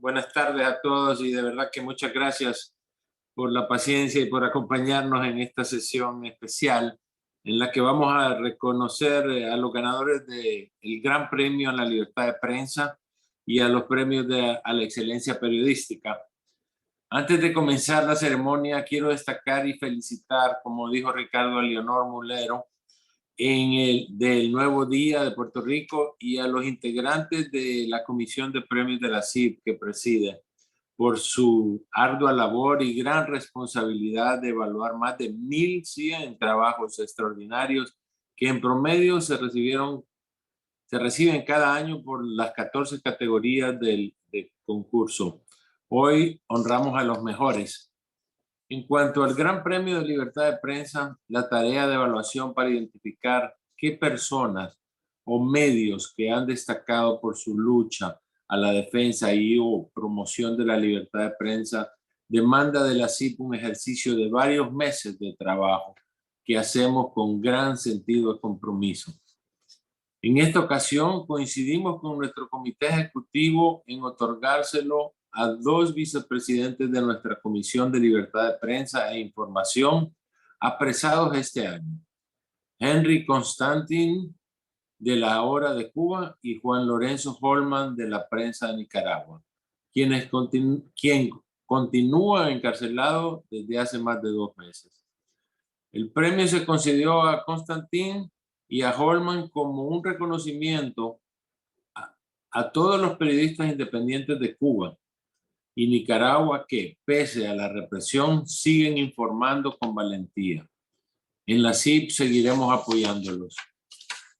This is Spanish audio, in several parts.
Buenas tardes a todos y de verdad que muchas gracias por la paciencia y por acompañarnos en esta sesión especial en la que vamos a reconocer a los ganadores del Gran Premio a la Libertad de Prensa y a los premios a la excelencia periodística. Antes de comenzar la ceremonia, quiero destacar y felicitar, como dijo Ricardo, a Leonor Mulero del Nuevo Día de Puerto Rico y a los integrantes de la Comisión de Premios de la CIP que preside por su ardua labor y gran responsabilidad de evaluar más de 1,100 trabajos extraordinarios que en promedio se reciben cada año por las 14 categorías del concurso. Hoy honramos a los mejores. En cuanto al Gran Premio de Libertad de Prensa, la tarea de evaluación para identificar qué personas o medios que han destacado por su lucha a la defensa o promoción de la libertad de prensa demanda de la CIP un ejercicio de varios meses de trabajo que hacemos con gran sentido de compromiso. En esta ocasión coincidimos con nuestro comité ejecutivo en otorgárselo a 2 vicepresidentes de nuestra Comisión de Libertad de Prensa e Información apresados este año. Henry Constantin de La Hora de Cuba y Juan Lorenzo Holman de la Prensa de Nicaragua, quien continúa encarcelado desde hace más de 2 meses. El premio se concedió a Constantin y a Holman como un reconocimiento a todos los periodistas independientes de Cuba y Nicaragua que, pese a la represión, siguen informando con valentía. En la CIP seguiremos apoyándolos.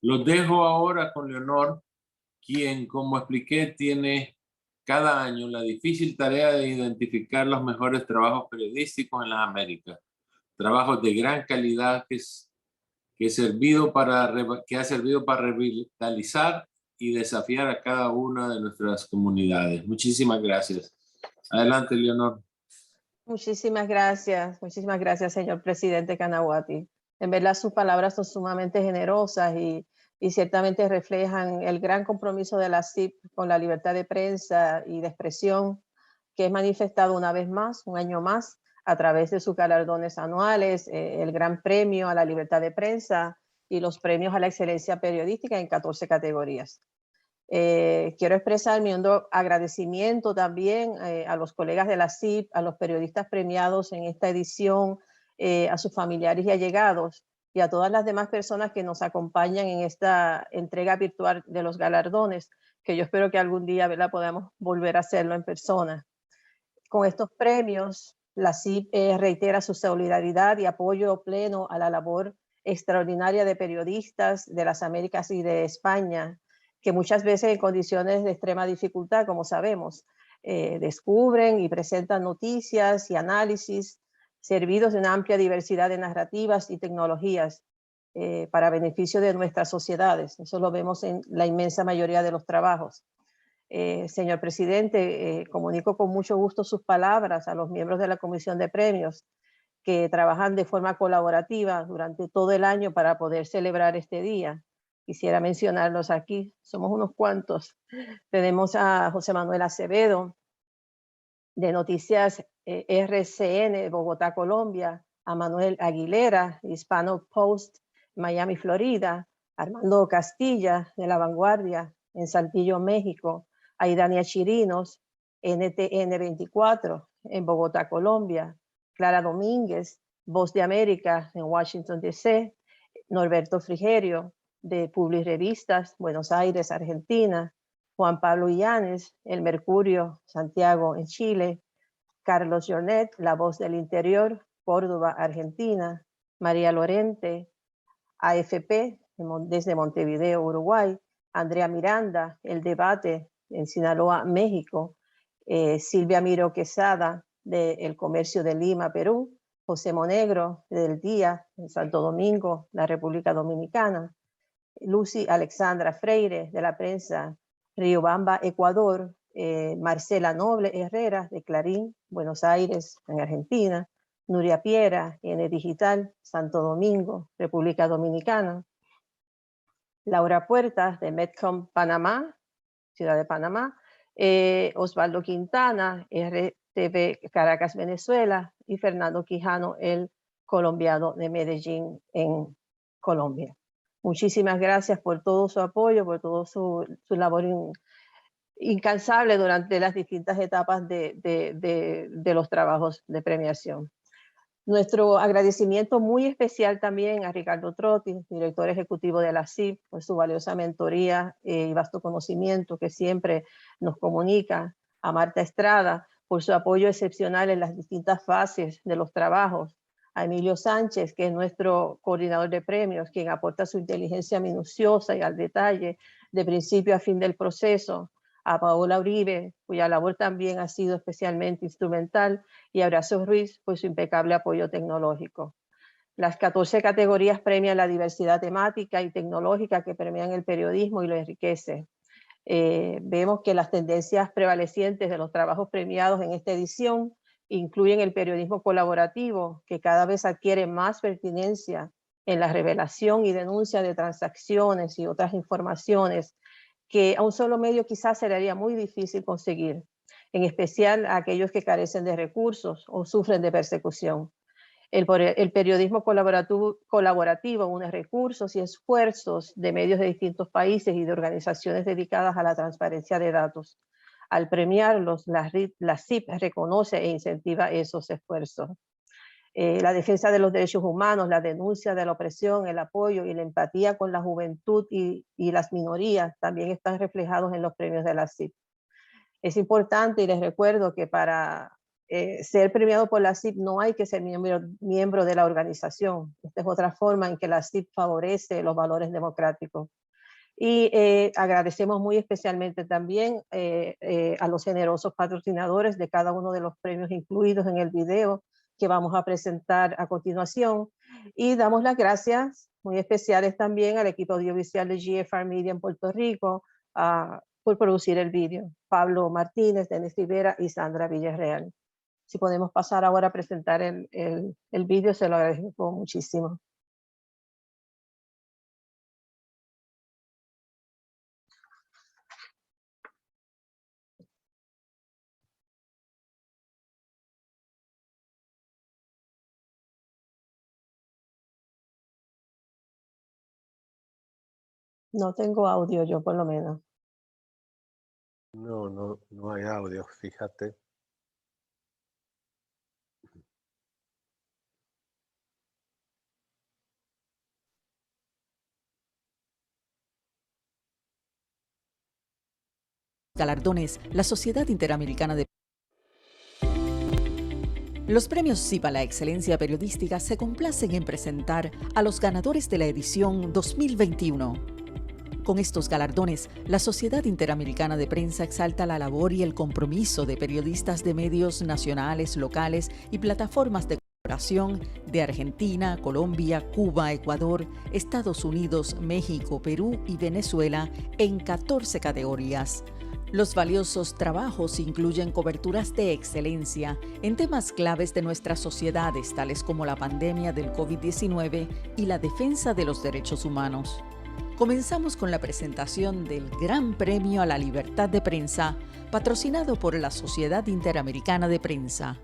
Los dejo ahora con Leonor, quien, como expliqué, tiene cada año la difícil tarea de identificar los mejores trabajos periodísticos en las Américas. Trabajos de gran calidad que ha servido para revitalizar y desafiar a cada una de nuestras comunidades. Muchísimas gracias. Adelante, Leonor. Muchísimas gracias, señor presidente Canawati. En verdad, sus palabras son sumamente generosas y ciertamente reflejan el gran compromiso de la CIP con la libertad de prensa y de expresión, que es manifestado una vez más, un año más, a través de sus galardones anuales, el Gran Premio a la Libertad de Prensa y los premios a la excelencia periodística en 14 categorías. Quiero expresar mi hondo agradecimiento también a los colegas de la CIP, a los periodistas premiados en esta edición, a sus familiares y allegados y a todas las demás personas que nos acompañan en esta entrega virtual de los galardones, que yo espero que algún día, ¿verdad?, podamos volver a hacerlo en persona. Con estos premios, la CIP reitera su solidaridad y apoyo pleno a la labor extraordinaria de periodistas de las Américas y de España, que muchas veces en condiciones de extrema dificultad, como sabemos, descubren y presentan noticias y análisis servidos de una amplia diversidad de narrativas y tecnologías para beneficio de nuestras sociedades. Eso lo vemos en la inmensa mayoría de los trabajos. Señor presidente, comunico con mucho gusto sus palabras a los miembros de la Comisión de Premios que trabajan de forma colaborativa durante todo el año para poder celebrar este día. Quisiera mencionarlos aquí, somos unos cuantos. Tenemos a José Manuel Acevedo, de Noticias RCN, Bogotá, Colombia, a Manuel Aguilera, Hispano Post, Miami, Florida, Armando Castilla, de La Vanguardia, en Saltillo, México, a Idania Chirinos, NTN 24, en Bogotá, Colombia, Clara Domínguez, Voz de América, en Washington, D.C., Norberto Frigerio, de Publi Revistas, Buenos Aires, Argentina, Juan Pablo Illanes, El Mercurio, Santiago, en Chile, Carlos Jornet, La Voz del Interior, Córdoba, Argentina, María Lorente, AFP, desde Montevideo, Uruguay, Andrea Miranda, El Debate, en Sinaloa, México, Silvia Miro Quesada, de El Comercio de Lima, Perú, José Monegro, del Día, en Santo Domingo, la República Dominicana, Lucy Alexandra Freire, de la Prensa, Riobamba, Ecuador, Marcela Noble Herrera, de Clarín, Buenos Aires, en Argentina, Nuria Piera, N Digital, Santo Domingo, República Dominicana, Laura Puertas, de Medcom Panamá, Ciudad de Panamá, Osvaldo Quintana, RTV Caracas, Venezuela, y Fernando Quijano, el colombiano de Medellín, en Colombia. Muchísimas gracias por todo su apoyo, por todo su labor incansable durante las distintas etapas de los trabajos de premiación. Nuestro agradecimiento muy especial también a Ricardo Trotti, director ejecutivo de la CIP, por su valiosa mentoría y vasto conocimiento que siempre nos comunica, a Marta Estrada, por su apoyo excepcional en las distintas fases de los trabajos, a Emilio Sánchez, que es nuestro coordinador de premios, quien aporta su inteligencia minuciosa y al detalle de principio a fin del proceso, a Paola Uribe, cuya labor también ha sido especialmente instrumental, y a Horacio Ruiz por su impecable apoyo tecnológico. Las 14 categorías premian la diversidad temática y tecnológica que permean el periodismo y lo enriquece. Vemos que las tendencias prevalecientes de los trabajos premiados en esta edición incluyen el periodismo colaborativo, que cada vez adquiere más pertinencia en la revelación y denuncia de transacciones y otras informaciones que a un solo medio quizás sería muy difícil conseguir, en especial a aquellos que carecen de recursos o sufren de persecución. El periodismo colaborativo une recursos y esfuerzos de medios de distintos países y de organizaciones dedicadas a la transparencia de datos. Al premiarlos, la CIP reconoce e incentiva esos esfuerzos. La defensa de los derechos humanos, la denuncia de la opresión, el apoyo y la empatía con la juventud y las minorías también están reflejados en los premios de la CIP. Es importante y les recuerdo que para ser premiado por la CIP no hay que ser miembro de la organización. Esta es otra forma en que la CIP favorece los valores democráticos. Y agradecemos muy especialmente también a los generosos patrocinadores de cada uno de los premios incluidos en el video que vamos a presentar a continuación. Y damos las gracias muy especiales también al equipo audiovisual de GFR Media en Puerto Rico por producir el video. Pablo Martínez, Denis Rivera y Sandra Villarreal. Si podemos pasar ahora a presentar el video, se lo agradezco muchísimo. No tengo audio yo, por lo menos. No hay audio, fíjate. Galardones, la Sociedad Interamericana de... Los premios CIP a la excelencia periodística se complacen en presentar a los ganadores de la edición 2021. Con estos galardones, la Sociedad Interamericana de Prensa exalta la labor y el compromiso de periodistas de medios nacionales, locales y plataformas de colaboración de Argentina, Colombia, Cuba, Ecuador, Estados Unidos, México, Perú y Venezuela en 14 categorías. Los valiosos trabajos incluyen coberturas de excelencia en temas claves de nuestras sociedades, tales como la pandemia del COVID-19 y la defensa de los derechos humanos. Comenzamos con la presentación del Gran Premio a la Libertad de Prensa, patrocinado por la Sociedad Interamericana de Prensa.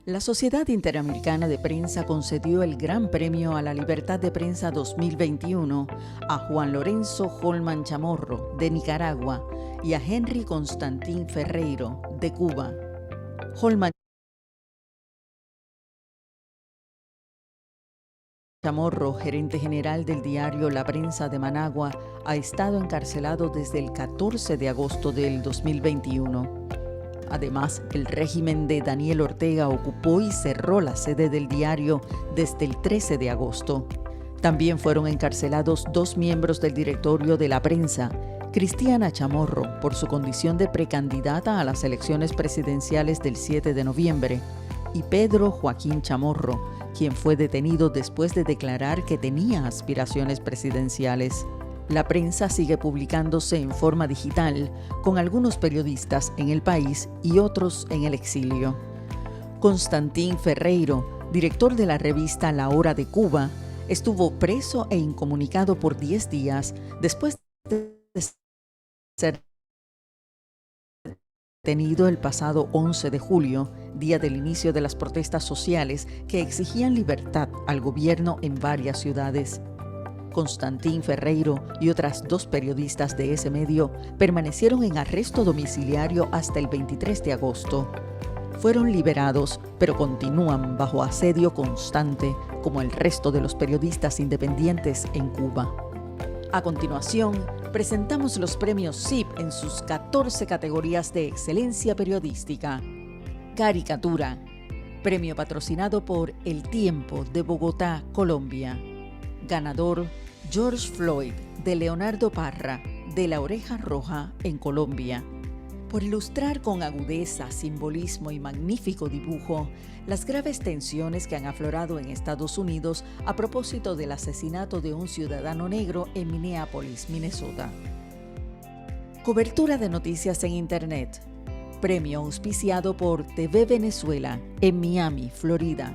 La Sociedad Interamericana de Prensa concedió el Gran Premio a la Libertad de Prensa 2021 a Juan Lorenzo Holman Chamorro, de Nicaragua, y a Henry Constantín Ferreiro, de Cuba. Holman Chamorro, gerente general del diario La Prensa de Managua, ha estado encarcelado desde el 14 de agosto del 2021. Además, el régimen de Daniel Ortega ocupó y cerró la sede del diario desde el 13 de agosto. También fueron encarcelados 2 miembros del directorio de La Prensa, Cristiana Chamorro, por su condición de precandidata a las elecciones presidenciales del 7 de noviembre, y Pedro Joaquín Chamorro, quien fue detenido después de declarar que tenía aspiraciones presidenciales. La Prensa sigue publicándose en forma digital, con algunos periodistas en el país y otros en el exilio. Constantín Ferreiro, director de la revista La Hora de Cuba, estuvo preso e incomunicado por 10 días después de ser detenido el pasado 11 de julio, día del inicio de las protestas sociales que exigían libertad al gobierno en varias ciudades. Constantín Ferreiro y otras 2 periodistas de ese medio permanecieron en arresto domiciliario hasta el 23 de agosto. Fueron liberados, pero continúan bajo asedio constante, como el resto de los periodistas independientes en Cuba. A continuación, presentamos los premios CIP en sus 14 categorías de excelencia periodística. Caricatura, premio patrocinado por El Tiempo de Bogotá, Colombia. Ganador, George Floyd, de Leonardo Parra, de La Oreja Roja, en Colombia. Por ilustrar con agudeza, simbolismo y magnífico dibujo las graves tensiones que han aflorado en Estados Unidos a propósito del asesinato de un ciudadano negro en Minneapolis, Minnesota. Cobertura de noticias en Internet. Premio auspiciado por TV Venezuela, en Miami, Florida.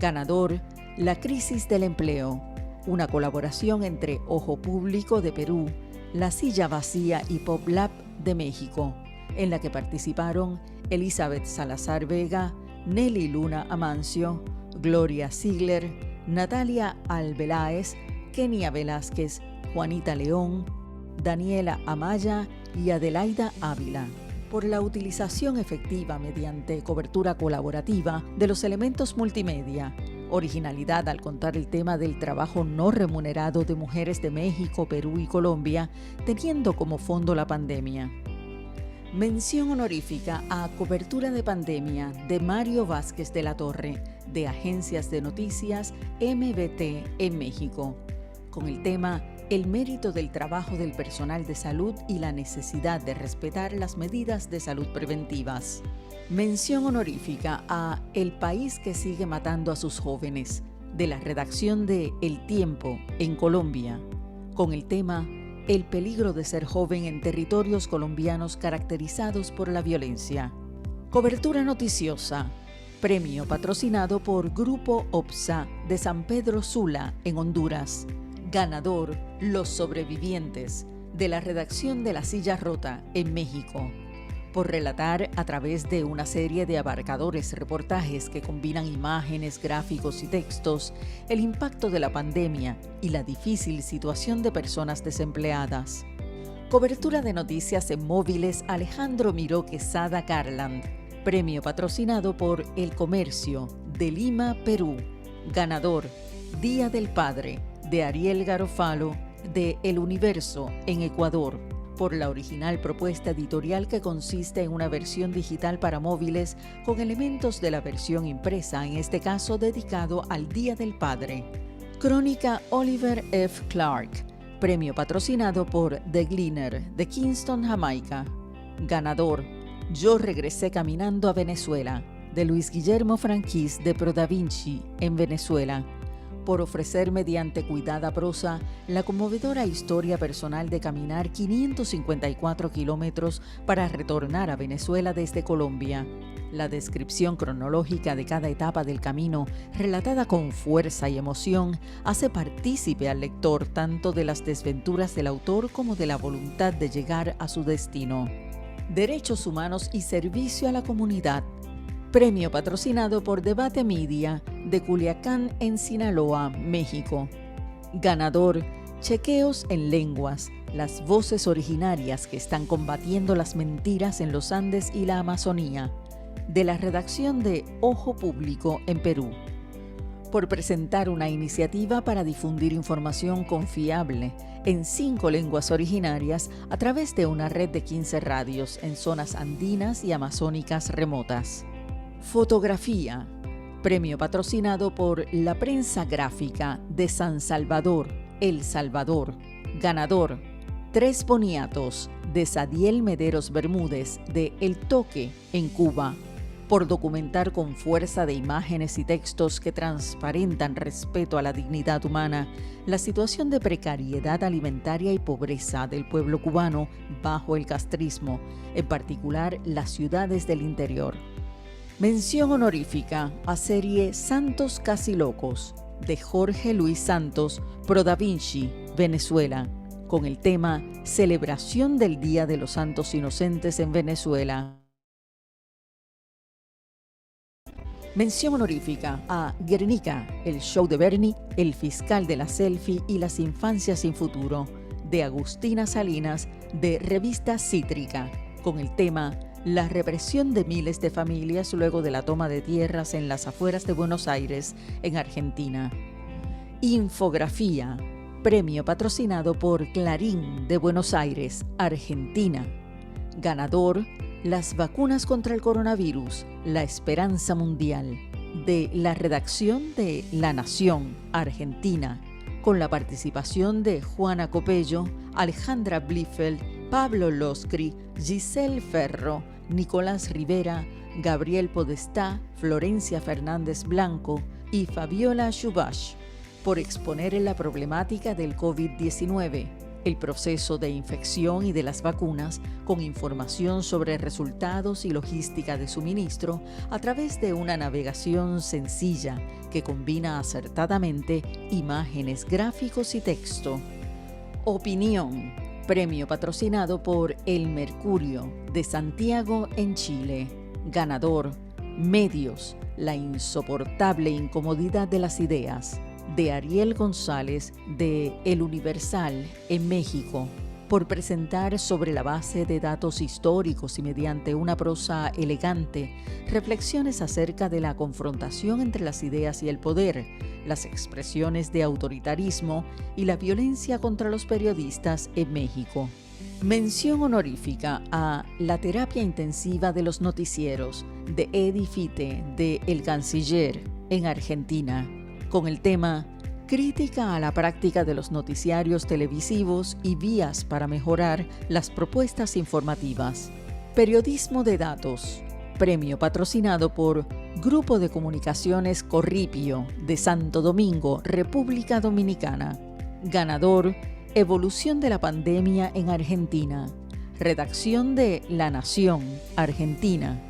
Ganador, La Crisis del Empleo, una colaboración entre Ojo Público de Perú, La Silla Vacía y PopLab de México, en la que participaron Elizabeth Salazar Vega, Nelly Luna Amancio, Gloria Ziegler, Natalia Albeláez, Kenia Velázquez, Juanita León, Daniela Amaya y Adelaida Ávila, por la utilización efectiva mediante cobertura colaborativa de los elementos multimedia, originalidad al contar el tema del trabajo no remunerado de mujeres de México, Perú y Colombia, teniendo como fondo la pandemia. Mención honorífica a Cobertura de Pandemia de Mario Vázquez de la Torre, de Agencias de Noticias MBT en México, con el tema El mérito del trabajo del personal de salud y la necesidad de respetar las medidas de salud preventivas. Mención honorífica a El país que sigue matando a sus jóvenes, de la redacción de El Tiempo en Colombia, con el tema El peligro de ser joven en territorios colombianos caracterizados por la violencia. Cobertura noticiosa. Premio patrocinado por Grupo OPSA de San Pedro Sula, en Honduras. Ganador, Los Sobrevivientes, de la redacción de La Silla Rota, en México, por relatar a través de una serie de abarcadores reportajes que combinan imágenes, gráficos y textos el impacto de la pandemia y la difícil situación de personas desempleadas. Cobertura de noticias en móviles Alejandro Miró Quesada Garland, premio patrocinado por El Comercio, de Lima, Perú. Ganador, Día del Padre, de Ariel Garofalo, de El Universo, en Ecuador, por la original propuesta editorial que consiste en una versión digital para móviles con elementos de la versión impresa, en este caso dedicado al Día del Padre. Crónica Oliver F. Clark, premio patrocinado por The Gleaner, de Kingston, Jamaica. Ganador, Yo regresé caminando a Venezuela, de Luis Guillermo Franquís de Pro Da Vinci, en Venezuela, por ofrecer mediante cuidada prosa la conmovedora historia personal de caminar 554 kilómetros para retornar a Venezuela desde Colombia. La descripción cronológica de cada etapa del camino, relatada con fuerza y emoción, hace partícipe al lector tanto de las desventuras del autor como de la voluntad de llegar a su destino. Derechos humanos y servicio a la comunidad. Premio patrocinado por Debate Media, de Culiacán, en Sinaloa, México. Ganador, Chequeos en Lenguas, las voces originarias que están combatiendo las mentiras en los Andes y la Amazonía, de la redacción de Ojo Público en Perú. Por presentar una iniciativa para difundir información confiable en 5 lenguas originarias a través de una red de 15 radios en zonas andinas y amazónicas remotas. Fotografía, premio patrocinado por La Prensa Gráfica de San Salvador, El Salvador. Ganador, 3 boniatos, de Sadiel Mederos Bermúdez, de El Toque, en Cuba, por documentar con fuerza de imágenes y textos que transparentan respeto a la dignidad humana la situación de precariedad alimentaria y pobreza del pueblo cubano bajo el castrismo, en particular las ciudades del interior. Mención honorífica a serie Santos Casi Locos, de Jorge Luis Santos, Pro Da Vinci, Venezuela, con el tema Celebración del Día de los Santos Inocentes en Venezuela. Mención honorífica a Guernica, el show de Bernie, el fiscal de la selfie y las infancias sin futuro, de Agustina Salinas, de Revista Cítrica, con el tema La represión de miles de familias luego de la toma de tierras en las afueras de Buenos Aires, en Argentina. Infografía, premio patrocinado por Clarín de Buenos Aires, Argentina. Ganador, Las vacunas contra el coronavirus, la esperanza mundial, de la redacción de La Nación, Argentina, con la participación de Juana Copello, Alejandra Bliffeld, Pablo Loscri, Giselle Ferro, Nicolás Rivera, Gabriel Podestá, Florencia Fernández Blanco y Fabiola Shubash, por exponer en la problemática del COVID-19, el proceso de infección y de las vacunas, con información sobre resultados y logística de suministro a través de una navegación sencilla que combina acertadamente imágenes, gráficos y texto. Opinión, premio patrocinado por El Mercurio, de Santiago, en Chile. Ganador, Medios, la insoportable incomodidad de las ideas, de Ariel González, de El Universal, en México, por presentar sobre la base de datos históricos y mediante una prosa elegante, reflexiones acerca de la confrontación entre las ideas y el poder, las expresiones de autoritarismo y la violencia contra los periodistas en México. Mención honorífica a La terapia intensiva de los noticieros, de Eddie Fite, de El Canciller, en Argentina, con el tema Crítica a la práctica de los noticiarios televisivos y vías para mejorar las propuestas informativas. Periodismo de datos, premio patrocinado por Grupo de Comunicaciones Corripio, de Santo Domingo, República Dominicana. Ganador, Evolución de la pandemia en Argentina. Redacción de La Nación, Argentina,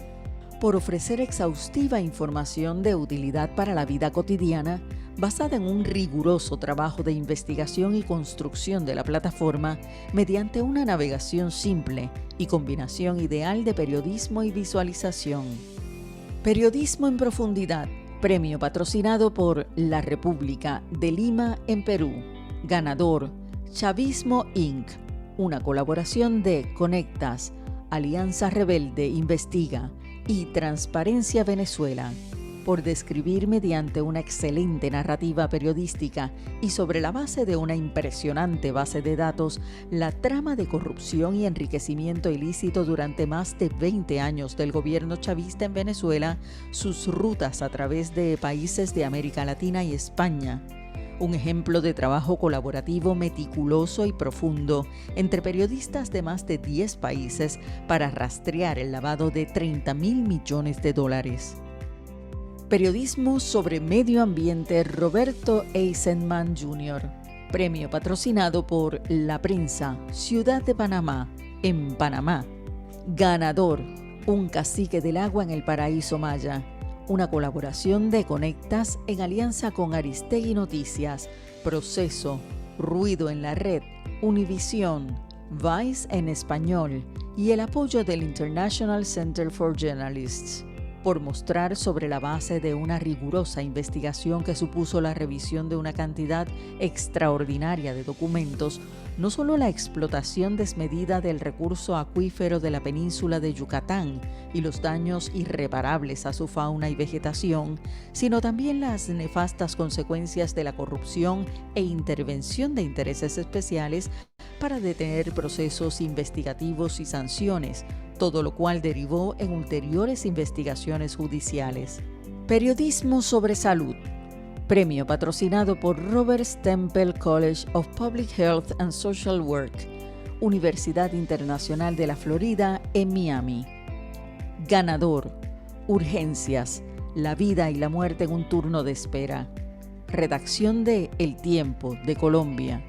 por ofrecer exhaustiva información de utilidad para la vida cotidiana, basada en un riguroso trabajo de investigación y construcción de la plataforma mediante una navegación simple y combinación ideal de periodismo y visualización. Periodismo en profundidad, premio patrocinado por La República de Lima, en Perú. Ganador, Chavismo Inc., una colaboración de Conectas, Alianza Rebelde Investiga y Transparencia Venezuela, por describir mediante una excelente narrativa periodística y sobre la base de una impresionante base de datos la trama de corrupción y enriquecimiento ilícito durante más de 20 años del gobierno chavista en Venezuela, sus rutas a través de países de América Latina y España. Un ejemplo de trabajo colaborativo meticuloso y profundo entre periodistas de más de 10 países para rastrear el lavado de $30.000 millones. Periodismo sobre medio ambiente, Roberto Eisenman Jr., premio patrocinado por La Prensa, Ciudad de Panamá, en Panamá. Ganador, Un cacique del agua en el paraíso maya, una colaboración de Conectas en alianza con Aristegui Noticias, Proceso, Ruido en la Red, Univisión, Vice en español y el apoyo del International Center for Journalists, por mostrar sobre la base de una rigurosa investigación que supuso la revisión de una cantidad extraordinaria de documentos, no solo la explotación desmedida del recurso acuífero de la península de Yucatán y los daños irreparables a su fauna y vegetación, sino también las nefastas consecuencias de la corrupción e intervención de intereses especiales para detener procesos investigativos y sanciones, todo lo cual derivó en ulteriores investigaciones judiciales. Periodismo sobre salud, premio patrocinado por Robert Temple College of Public Health and Social Work, Universidad Internacional de la Florida, en Miami. Ganador, Urgencias, la vida y la muerte en un turno de espera. Redacción de El Tiempo, de Colombia,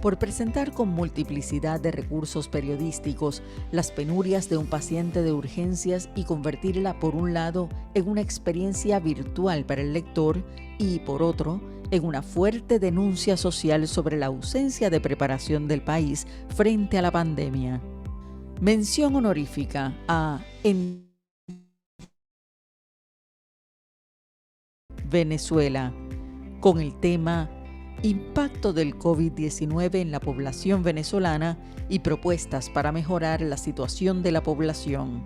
por presentar con multiplicidad de recursos periodísticos las penurias de un paciente de urgencias y convertirla, por un lado, en una experiencia virtual para el lector y, por otro, en una fuerte denuncia social sobre la ausencia de preparación del país frente a la pandemia. Mención honorífica a Venezuela, con el tema Impacto del COVID-19 en la población venezolana y propuestas para mejorar la situación de la población.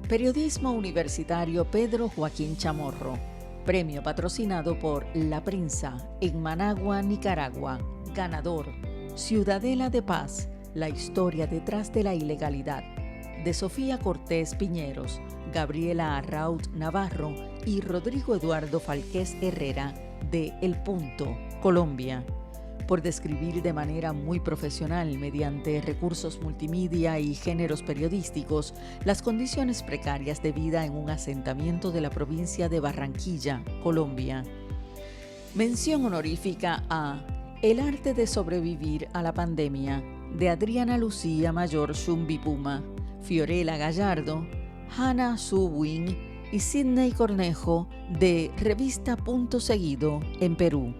Periodismo Universitario Pedro Joaquín Chamorro. Premio patrocinado por La Prensa en Managua, Nicaragua. Ganador, Ciudadela de Paz, la historia detrás de la ilegalidad. De Sofía Cortés Piñeros, Gabriela Arraut Navarro y Rodrigo Eduardo Falqués Herrera, de El Punto, Colombia, por describir de manera muy profesional, mediante recursos multimedia y géneros periodísticos, las condiciones precarias de vida en un asentamiento de la provincia de Barranquilla, Colombia. Mención honorífica a El arte de sobrevivir a la pandemia, de Adriana Lucía Mayor Shumbipuma, Fiorella Gallardo, Hannah Suwin y Sidney Cornejo, de Revista Punto Seguido en Perú,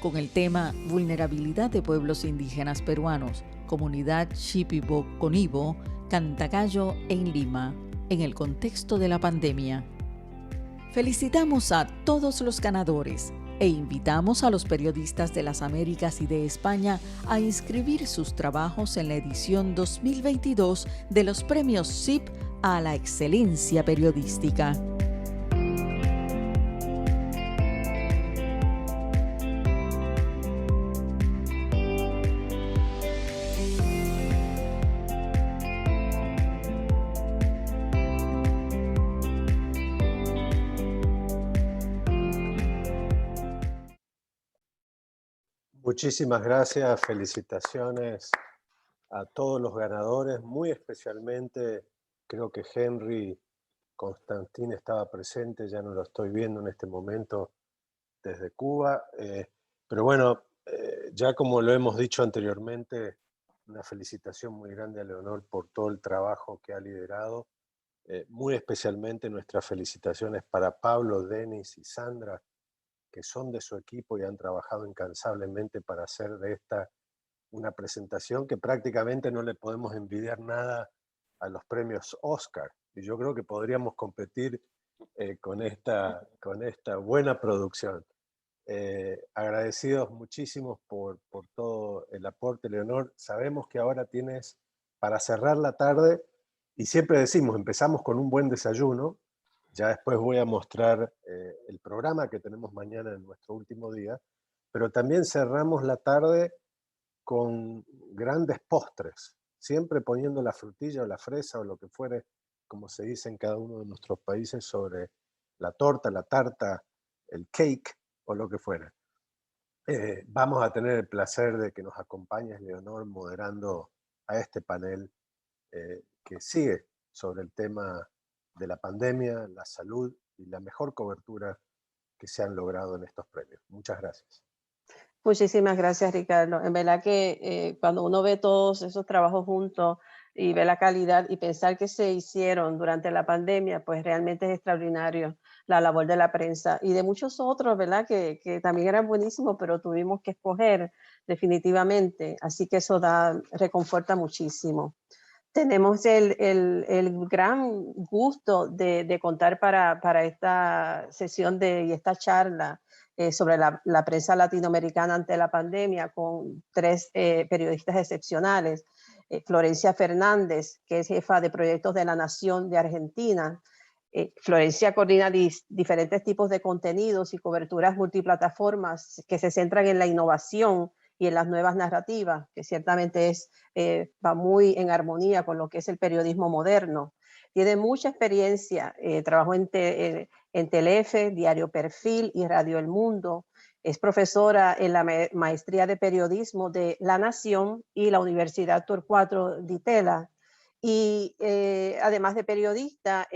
con el tema Vulnerabilidad de pueblos indígenas peruanos, comunidad Shipibo-Conibo, Cantagallo en Lima, en el contexto de la pandemia. Felicitamos a todos los ganadores e invitamos a los periodistas de las Américas y de España a inscribir sus trabajos en la edición 2022 de los premios SIP a la excelencia periodística. Muchísimas gracias, felicitaciones a todos los ganadores, muy especialmente creo que Henry Constantín estaba presente, ya no lo estoy viendo en este momento desde Cuba, pero bueno, ya como lo hemos dicho anteriormente, una felicitación muy grande a Leonor por todo el trabajo que ha liderado, muy especialmente nuestras felicitaciones para Pablo, Denis y Sandra, que son de su equipo y han trabajado incansablemente para hacer de esta una presentación que prácticamente no le podemos envidiar nada a los premios Oscar. Y yo creo que podríamos competir con esta buena producción. Agradecidos muchísimos por todo el aporte, Leonor. Sabemos que ahora tienes para cerrar la tarde, y siempre decimos, empezamos con un buen desayuno. Ya después voy a mostrar el programa que tenemos mañana en nuestro último día, pero también cerramos la tarde con grandes postres, siempre poniendo la frutilla o la fresa o lo que fuere, como se dice en cada uno de nuestros países, sobre la torta, la tarta, el cake o lo que fuera. Vamos a tener el placer de que nos acompañes, Leonor, moderando a este panel que sigue sobre el tema de la pandemia, la salud y la mejor cobertura que se han logrado en estos premios. Muchas gracias. Muchísimas gracias, Ricardo. En verdad que cuando uno ve todos esos trabajos juntos y ve la calidad y pensar que se hicieron durante la pandemia, pues realmente es extraordinario la labor de la prensa y de muchos otros, ¿verdad? Que también eran buenísimos, pero tuvimos que escoger definitivamente. Así que eso reconforta muchísimo. Tenemos el gran gusto de contar para esta sesión y esta charla sobre la prensa latinoamericana ante la pandemia con tres periodistas excepcionales. Florencia Fernández, que es jefa de proyectos de La Nación de Argentina. Florencia coordina diferentes tipos de contenidos y coberturas multiplataformas que se centran en la innovación y en las nuevas narrativas, que ciertamente va muy en armonía con lo que es el periodismo moderno. Tiene mucha experiencia, trabajó en Telefe, Diario Perfil y Radio El Mundo. Es profesora en la maestría de periodismo de La Nación y la Universidad Torcuato Di Tella. Y además de periodista,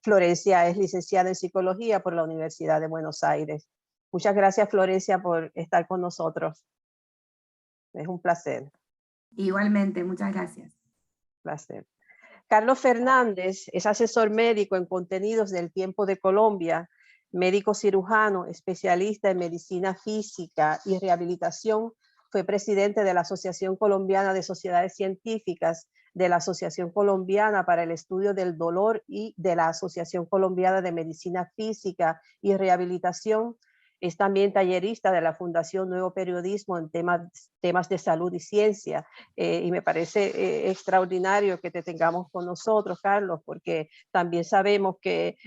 Florencia es licenciada en psicología por la Universidad de Buenos Aires. Muchas gracias, Florencia, por estar con nosotros. Es un placer. Igualmente, muchas gracias. Placer. Carlos Fernández es asesor médico en contenidos del Tiempo de Colombia, médico cirujano, especialista en medicina física y rehabilitación. Fue presidente de la Asociación Colombiana de Sociedades Científicas de la Asociación Colombiana para el Estudio del Dolor y de la Asociación Colombiana de Medicina Física y Rehabilitación. Es también tallerista de la Fundación Nuevo Periodismo en temas de salud y ciencia. Y me parece extraordinario que te tengamos con nosotros, Carlos, porque también sabemos que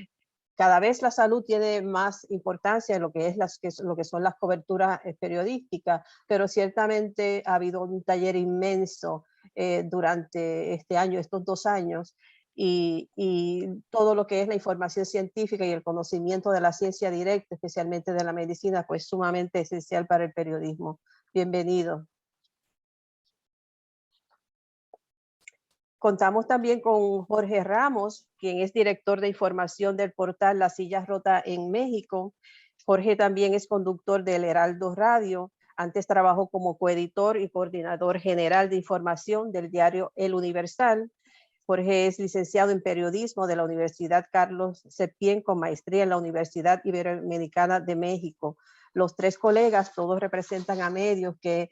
cada vez la salud tiene más importancia en lo que son las coberturas periodísticas, pero ciertamente ha habido un taller inmenso durante este año, estos 2 años, y todo lo que es la información científica y el conocimiento de la ciencia directa, especialmente de la medicina, pues sumamente esencial para el periodismo. Bienvenido. Contamos también con Jorge Ramos, quien es director de información del portal La Silla Rota en México. Jorge también es conductor del Heraldo Radio. Antes trabajó como coeditor y coordinador general de información del diario El Universal. Jorge es licenciado en periodismo de la Universidad Carlos Septién con maestría en la Universidad Iberoamericana de México. Los 3 colegas todos representan a medios que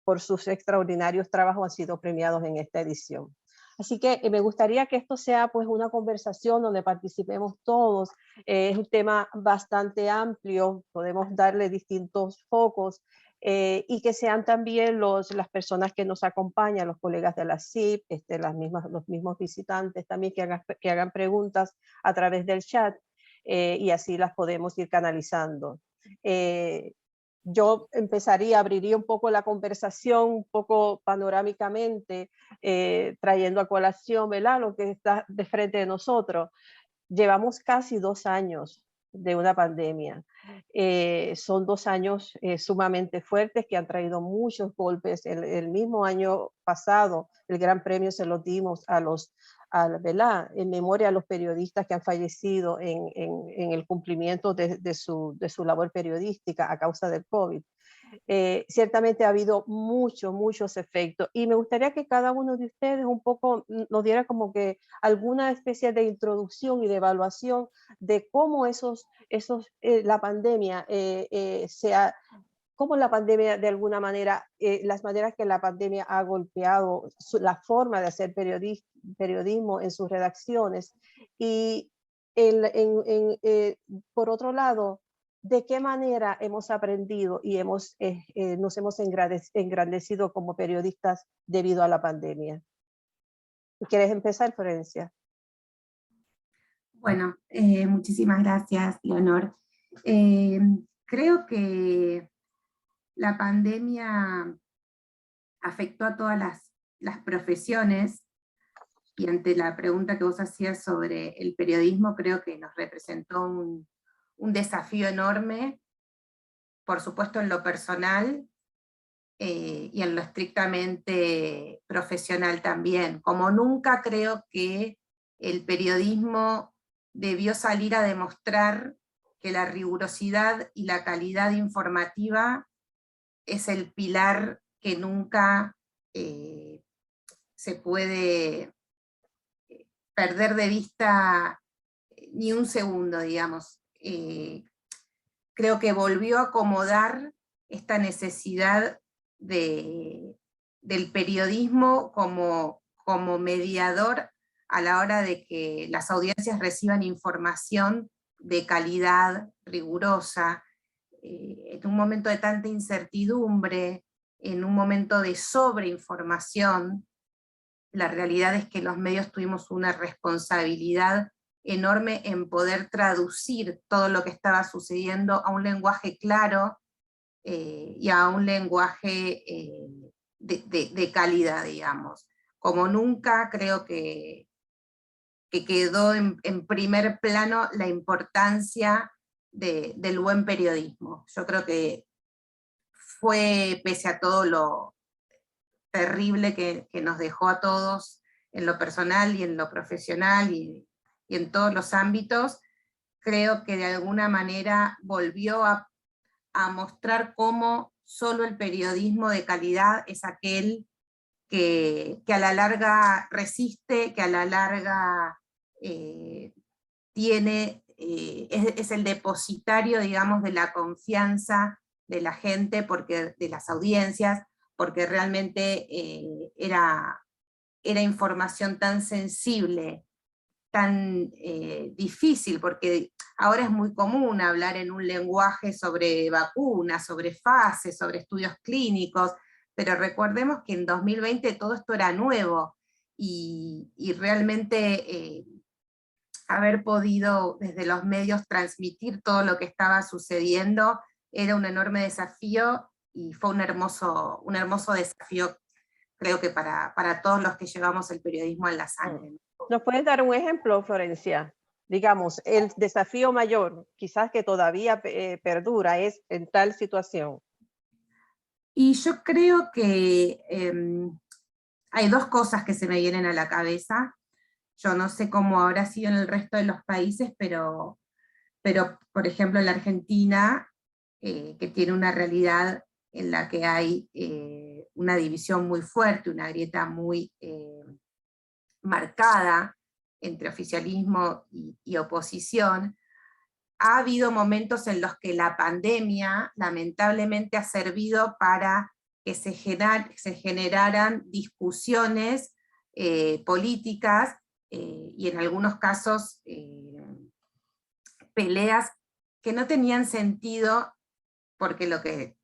por sus extraordinarios trabajos han sido premiados en esta edición. Así que me gustaría que esto sea pues una conversación donde participemos todos. Es un tema bastante amplio, podemos darle distintos focos y que sean también las personas que nos acompañan, los colegas de la CIP, los mismos visitantes también que hagan preguntas a través del chat y así las podemos ir canalizando. Yo abriría un poco la conversación, un poco panorámicamente, trayendo a colación, ¿verdad?, lo que está de frente de nosotros. Llevamos casi 2 años de una pandemia. Son 2 años sumamente fuertes que han traído muchos golpes. El mismo año pasado, el Gran Premio se lo dimos ¿verdad?, en memoria a los periodistas que han fallecido en el cumplimiento de su labor periodística a causa del COVID. Ciertamente ha habido muchos efectos y me gustaría que cada uno de ustedes un poco nos diera como que alguna especie de introducción y de evaluación de cómo la pandemia cómo la pandemia de alguna manera, las maneras que la pandemia ha golpeado la forma de hacer periodismo en sus redacciones y por otro lado, de qué manera hemos aprendido y nos hemos engrandecido como periodistas debido a la pandemia. ¿Quieres empezar, Florencia? Bueno, muchísimas gracias, Leonor. Creo que la pandemia afectó a todas las profesiones, y ante la pregunta que vos hacías sobre el periodismo, creo que nos representó un desafío enorme, por supuesto en lo personal y en lo estrictamente profesional también. Como nunca creo que el periodismo debió salir a demostrar que la rigurosidad y la calidad informativa es el pilar que nunca se puede perder de vista ni un segundo, digamos. Creo que volvió a acomodar esta necesidad del periodismo como mediador a la hora de que las audiencias reciban información de calidad, rigurosa, en un momento de tanta incertidumbre, en un momento de sobreinformación. La realidad es que los medios tuvimos una responsabilidad enorme en poder traducir todo lo que estaba sucediendo a un lenguaje claro y a un lenguaje de calidad, digamos. Como nunca creo que quedó en primer plano la importancia del buen periodismo. Yo creo que fue, pese a todo lo terrible que nos dejó a todos en lo personal y en lo profesional y en todos los ámbitos, creo que de alguna manera volvió a mostrar cómo solo el periodismo de calidad es aquel que a la larga resiste, que a la larga es el depositario, digamos, de la confianza de la gente, de las audiencias, porque realmente era era información tan sensible, tan difícil, porque ahora es muy común hablar en un lenguaje sobre vacunas, sobre fases, sobre estudios clínicos, pero recordemos que en 2020 todo esto era nuevo, y realmente haber podido desde los medios transmitir todo lo que estaba sucediendo era un enorme desafío, y fue un hermoso desafío, creo que para todos los que llevamos el periodismo en la sangre. ¿Nos puedes dar un ejemplo, Florencia? Digamos, el desafío mayor, quizás que todavía perdura, es en tal situación. Y yo creo que hay dos cosas que se me vienen a la cabeza. Yo no sé cómo habrá sido en el resto de los países, pero por ejemplo en la Argentina, que tiene una realidad en la que hay una división muy fuerte, una grieta muy marcada entre oficialismo y oposición, ha habido momentos en los que la pandemia lamentablemente ha servido para que se generaran discusiones políticas y en algunos casos peleas que no tenían sentido, porque lo que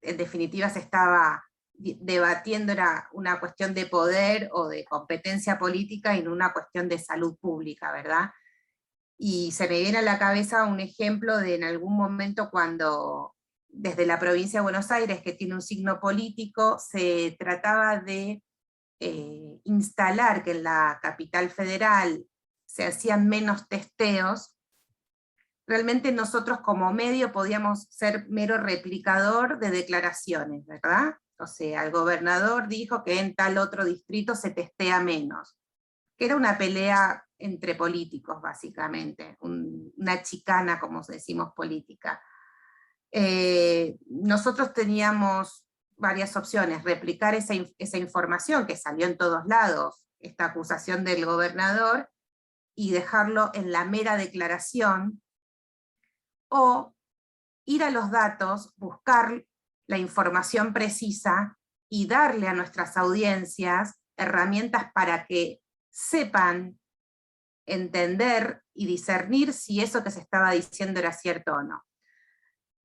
en definitiva se estaba debatiendo era una cuestión de poder o de competencia política y no una cuestión de salud pública, ¿verdad? Y se me viene a la cabeza un ejemplo de en algún momento cuando desde la provincia de Buenos Aires, que tiene un signo político, se trataba de instalar que en la capital federal se hacían menos testeos. Realmente nosotros como medio podíamos ser mero replicador de declaraciones, ¿verdad? O sea, el gobernador dijo que en tal otro distrito se testea menos, que era una pelea entre políticos básicamente, una chicana, como decimos, política. Nosotros teníamos varias opciones: replicar esa información que salió en todos lados, esta acusación del gobernador, y dejarlo en la mera declaración, o ir a los datos, buscar la información precisa y darle a nuestras audiencias herramientas para que sepan entender y discernir si eso que se estaba diciendo era cierto o no.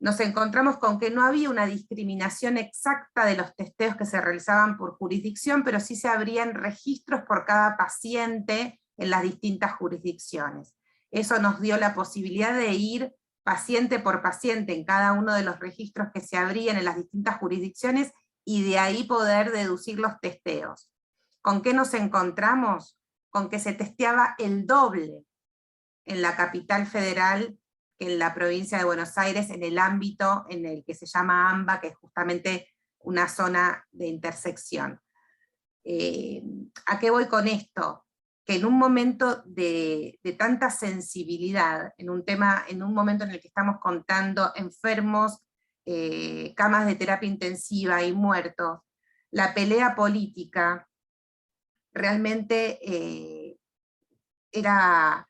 Nos encontramos con que no había una discriminación exacta de los testeos que se realizaban por jurisdicción, pero sí se abrían registros por cada paciente en las distintas jurisdicciones. Eso nos dio la posibilidad de ir paciente por paciente en cada uno de los registros que se abrían en las distintas jurisdicciones, y de ahí poder deducir los testeos. ¿Con qué nos encontramos? Con que se testeaba el doble en la capital federal que en la provincia de Buenos Aires, en el ámbito en el que se llama AMBA, que es justamente una zona de intersección. ¿A qué voy con esto? Que en un momento de tanta sensibilidad, en un momento en el que estamos contando enfermos, camas de terapia intensiva y muertos, la pelea política realmente era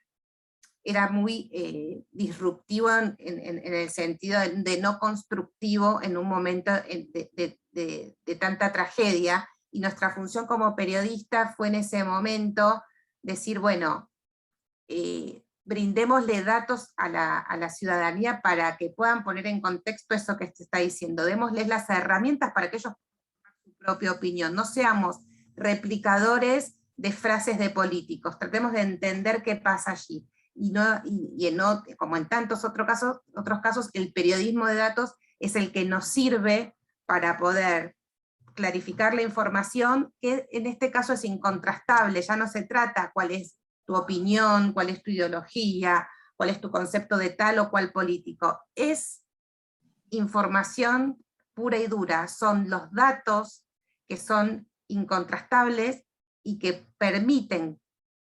muy disruptivo en el sentido de no constructivo en un momento de tanta tragedia, y nuestra función como periodista fue en ese momento decir, bueno, brindémosle datos a la ciudadanía para que puedan poner en contexto eso que se está diciendo, démosles las herramientas para que ellos puedan tomar su propia opinión, no seamos replicadores de frases de políticos, tratemos de entender qué pasa allí. Y como en tantos otros casos, el periodismo de datos es el que nos sirve para poder clarificar la información, que en este caso es incontrastable. Ya no se trata cuál es tu opinión, cuál es tu ideología, cuál es tu concepto de tal o cual político. Es información pura y dura, son los datos que son incontrastables y que permiten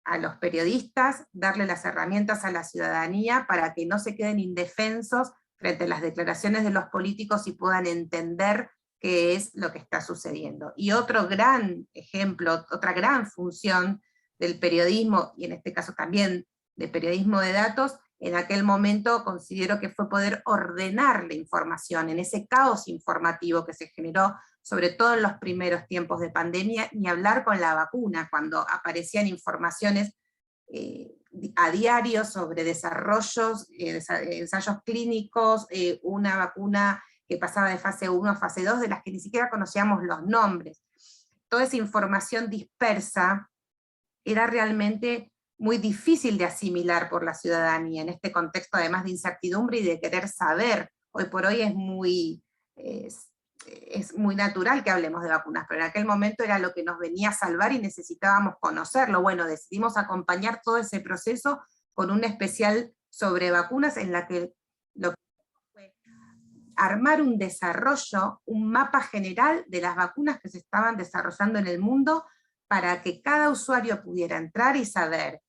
a los periodistas darle las herramientas a la ciudadanía para que no se queden indefensos frente a las declaraciones de los políticos y puedan entender qué es lo que está sucediendo. Y otro gran ejemplo, otra gran función del periodismo, y en este caso también de periodismo de datos, en aquel momento considero que fue poder ordenar la información en ese caos informativo que se generó sobre todo en los primeros tiempos de pandemia, ni hablar con la vacuna, cuando aparecían informaciones a diario sobre desarrollos, ensayos clínicos, una vacuna que pasaba de fase 1 a fase 2, de las que ni siquiera conocíamos los nombres. Toda esa información dispersa era realmente muy difícil de asimilar por la ciudadanía, en este contexto además de incertidumbre y de querer saber. Hoy por hoy es muy natural que hablemos de vacunas, pero en aquel momento era lo que nos venía a salvar y necesitábamos conocerlo. Bueno, decidimos acompañar todo ese proceso con un especial sobre vacunas en la que lo que fue armar un desarrollo, un mapa general de las vacunas que se estaban desarrollando en el mundo para que cada usuario pudiera entrar y saber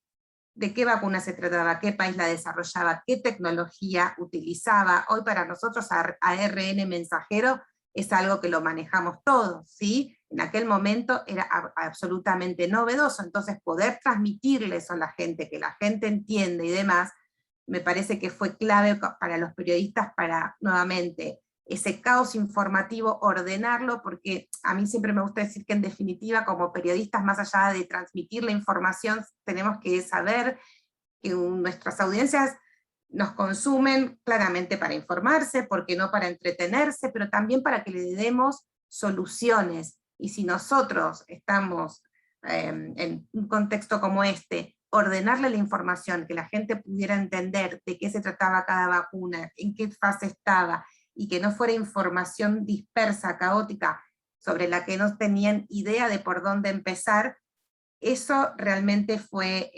de qué vacuna se trataba, qué país la desarrollaba, qué tecnología utilizaba. Hoy para nosotros ARN mensajero es algo que lo manejamos todos, ¿sí? En aquel momento era absolutamente novedoso, entonces poder transmitirle eso a la gente, que la gente entiende y demás, me parece que fue clave para los periodistas para, nuevamente, ese caos informativo, ordenarlo, porque a mí siempre me gusta decir que en definitiva, como periodistas, más allá de transmitir la información, tenemos que saber que nuestras audiencias nos consumen claramente para informarse, porque no para entretenerse, pero también para que le demos soluciones. Y si nosotros estamos en un contexto como este, ordenarle la información, que la gente pudiera entender de qué se trataba cada vacuna, en qué fase estaba, y que no fuera información dispersa, caótica, sobre la que no tenían idea de por dónde empezar, eso realmente fue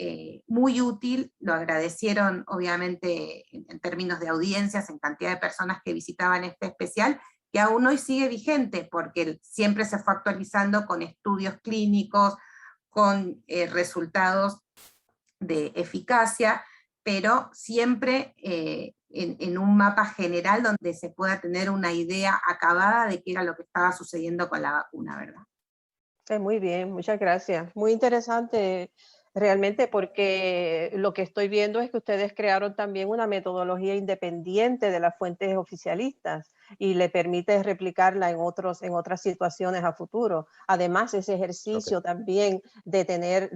muy útil, lo agradecieron obviamente en términos de audiencias, en cantidad de personas que visitaban este especial, que aún hoy sigue vigente, porque siempre se fue actualizando con estudios clínicos, con resultados de eficacia, pero siempre en un mapa general donde se pueda tener una idea acabada de qué era lo que estaba sucediendo con la vacuna, ¿verdad? Muy bien, muchas gracias. Muy interesante realmente, porque lo que estoy viendo es que ustedes crearon también una metodología independiente de las fuentes oficialistas y le permite replicarla en otras situaciones a futuro. Además, ese ejercicio también de tener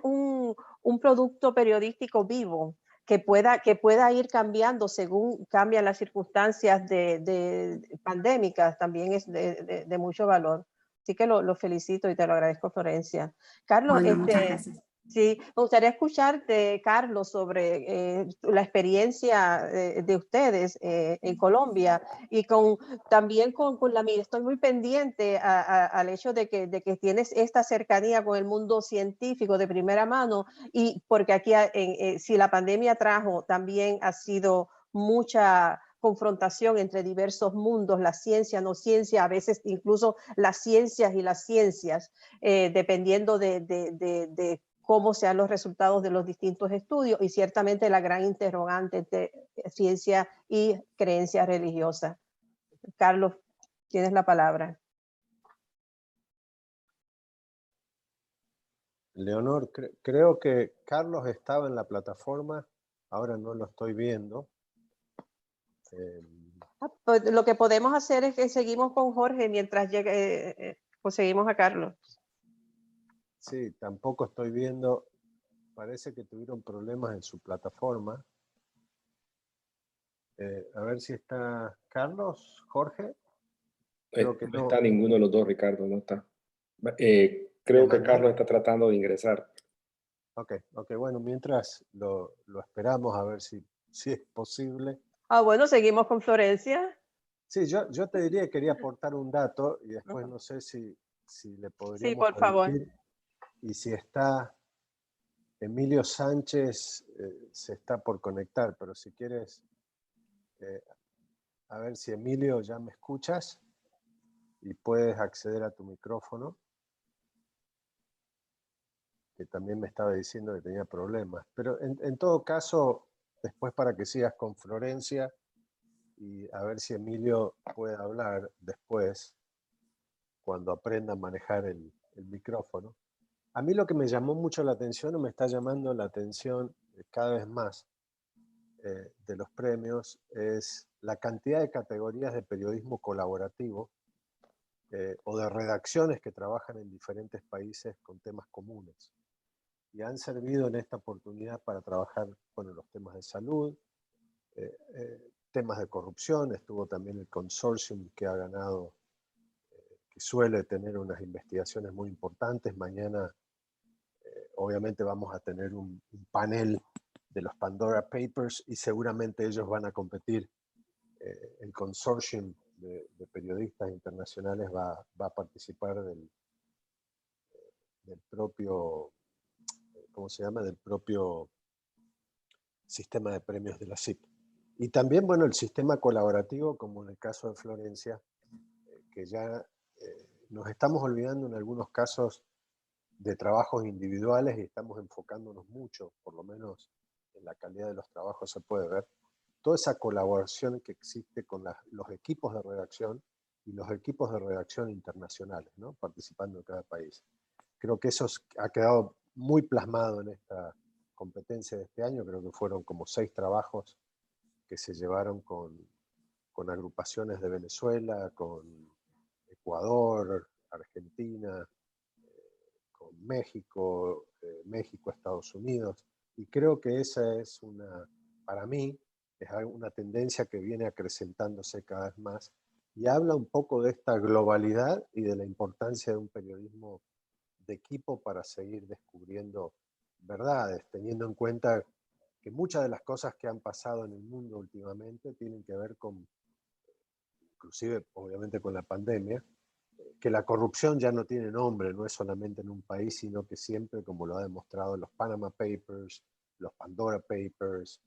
un producto periodístico vivo que pueda ir cambiando según cambian las circunstancias de pandémicas, también es de mucho valor. Así que lo felicito y te lo agradezco, Florencia. Carlos, Bueno, muchas gracias. sí, me gustaría escucharte, Carlos, sobre la experiencia de ustedes en Colombia y también con la mía. Estoy muy pendiente al hecho de que tienes esta cercanía con el mundo científico de primera mano, y porque aquí si la pandemia trajo, también ha sido mucha confrontación entre diversos mundos, la ciencia, no ciencia, a veces incluso las ciencias y las ciencias, dependiendo de cómo sean los resultados de los distintos estudios, y ciertamente la gran interrogante entre ciencia y creencia religiosa. Carlos, tienes la palabra. Leonor, creo que Carlos estaba en la plataforma, ahora no lo estoy viendo. Pues lo que podemos hacer es que seguimos con Jorge mientras conseguimos a Carlos. Sí, tampoco estoy viendo. Parece que tuvieron problemas en su plataforma. A ver si está Carlos, Jorge. Creo que no está ninguno de los dos, Ricardo, no está. Creo que Carlos está tratando de ingresar. Ok, bueno, mientras lo esperamos a ver si es posible. Bueno, seguimos con Florencia. Sí, yo te diría que quería aportar un dato y después no sé si le podríamos. Sí, por favor. Y si está Emilio Sánchez, se está por conectar, pero si quieres, a ver si Emilio ya me escuchas y puedes acceder a tu micrófono, que también me estaba diciendo que tenía problemas. Pero en todo caso, después para que sigas con Florencia y a ver si Emilio puede hablar después, cuando aprenda a manejar el micrófono. A mí lo que me llamó mucho la atención, o me está llamando la atención cada vez más de los premios, es la cantidad de categorías de periodismo colaborativo o de redacciones que trabajan en diferentes países con temas comunes. Y han servido en esta oportunidad para trabajar con los temas de salud, temas de corrupción. Estuvo también el consortium que ha ganado, que suele tener unas investigaciones muy importantes. Mañana obviamente vamos a tener un panel de los Pandora Papers y seguramente ellos van a competir. El consortium de periodistas internacionales va a participar del propio, ¿cómo se llama? Del propio sistema de premios de la CIP. Y también, bueno, el sistema colaborativo, como en el caso de Florencia, que ya nos estamos olvidando en algunos casos de trabajos individuales y estamos enfocándonos mucho, por lo menos en la calidad de los trabajos se puede ver, toda esa colaboración que existe con los equipos de redacción y los equipos de redacción internacionales, ¿no? Participando en cada país. Creo que eso ha quedado muy plasmado en esta competencia de este año. Creo que fueron como 6 trabajos que se llevaron con agrupaciones de Venezuela, con Ecuador, Argentina, con México, Estados Unidos. Y creo que esa es para mí, es una tendencia que viene acrecentándose cada vez más y habla un poco de esta globalidad y de la importancia de un periodismo de equipo para seguir descubriendo verdades, teniendo en cuenta que muchas de las cosas que han pasado en el mundo últimamente tienen que ver con, inclusive obviamente con la pandemia, que la corrupción ya no tiene nombre, no es solamente en un país, sino que siempre, como lo ha demostrado los Panama Papers, los Pandora Papers,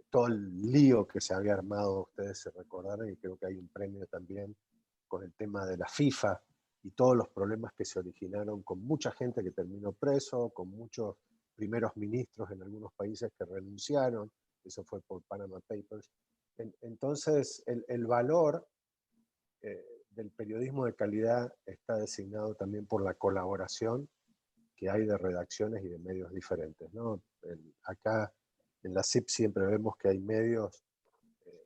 todo el lío que se había armado, ustedes se recordarán, y creo que hay un premio también con el tema de la FIFA y todos los problemas que se originaron con mucha gente que terminó preso, con muchos primeros ministros en algunos países que renunciaron, eso fue por Panama Papers. Entonces, el valor del periodismo de calidad está designado también por la colaboración que hay de redacciones y de medios diferentes, ¿no? Acá en la CIP siempre vemos que hay medios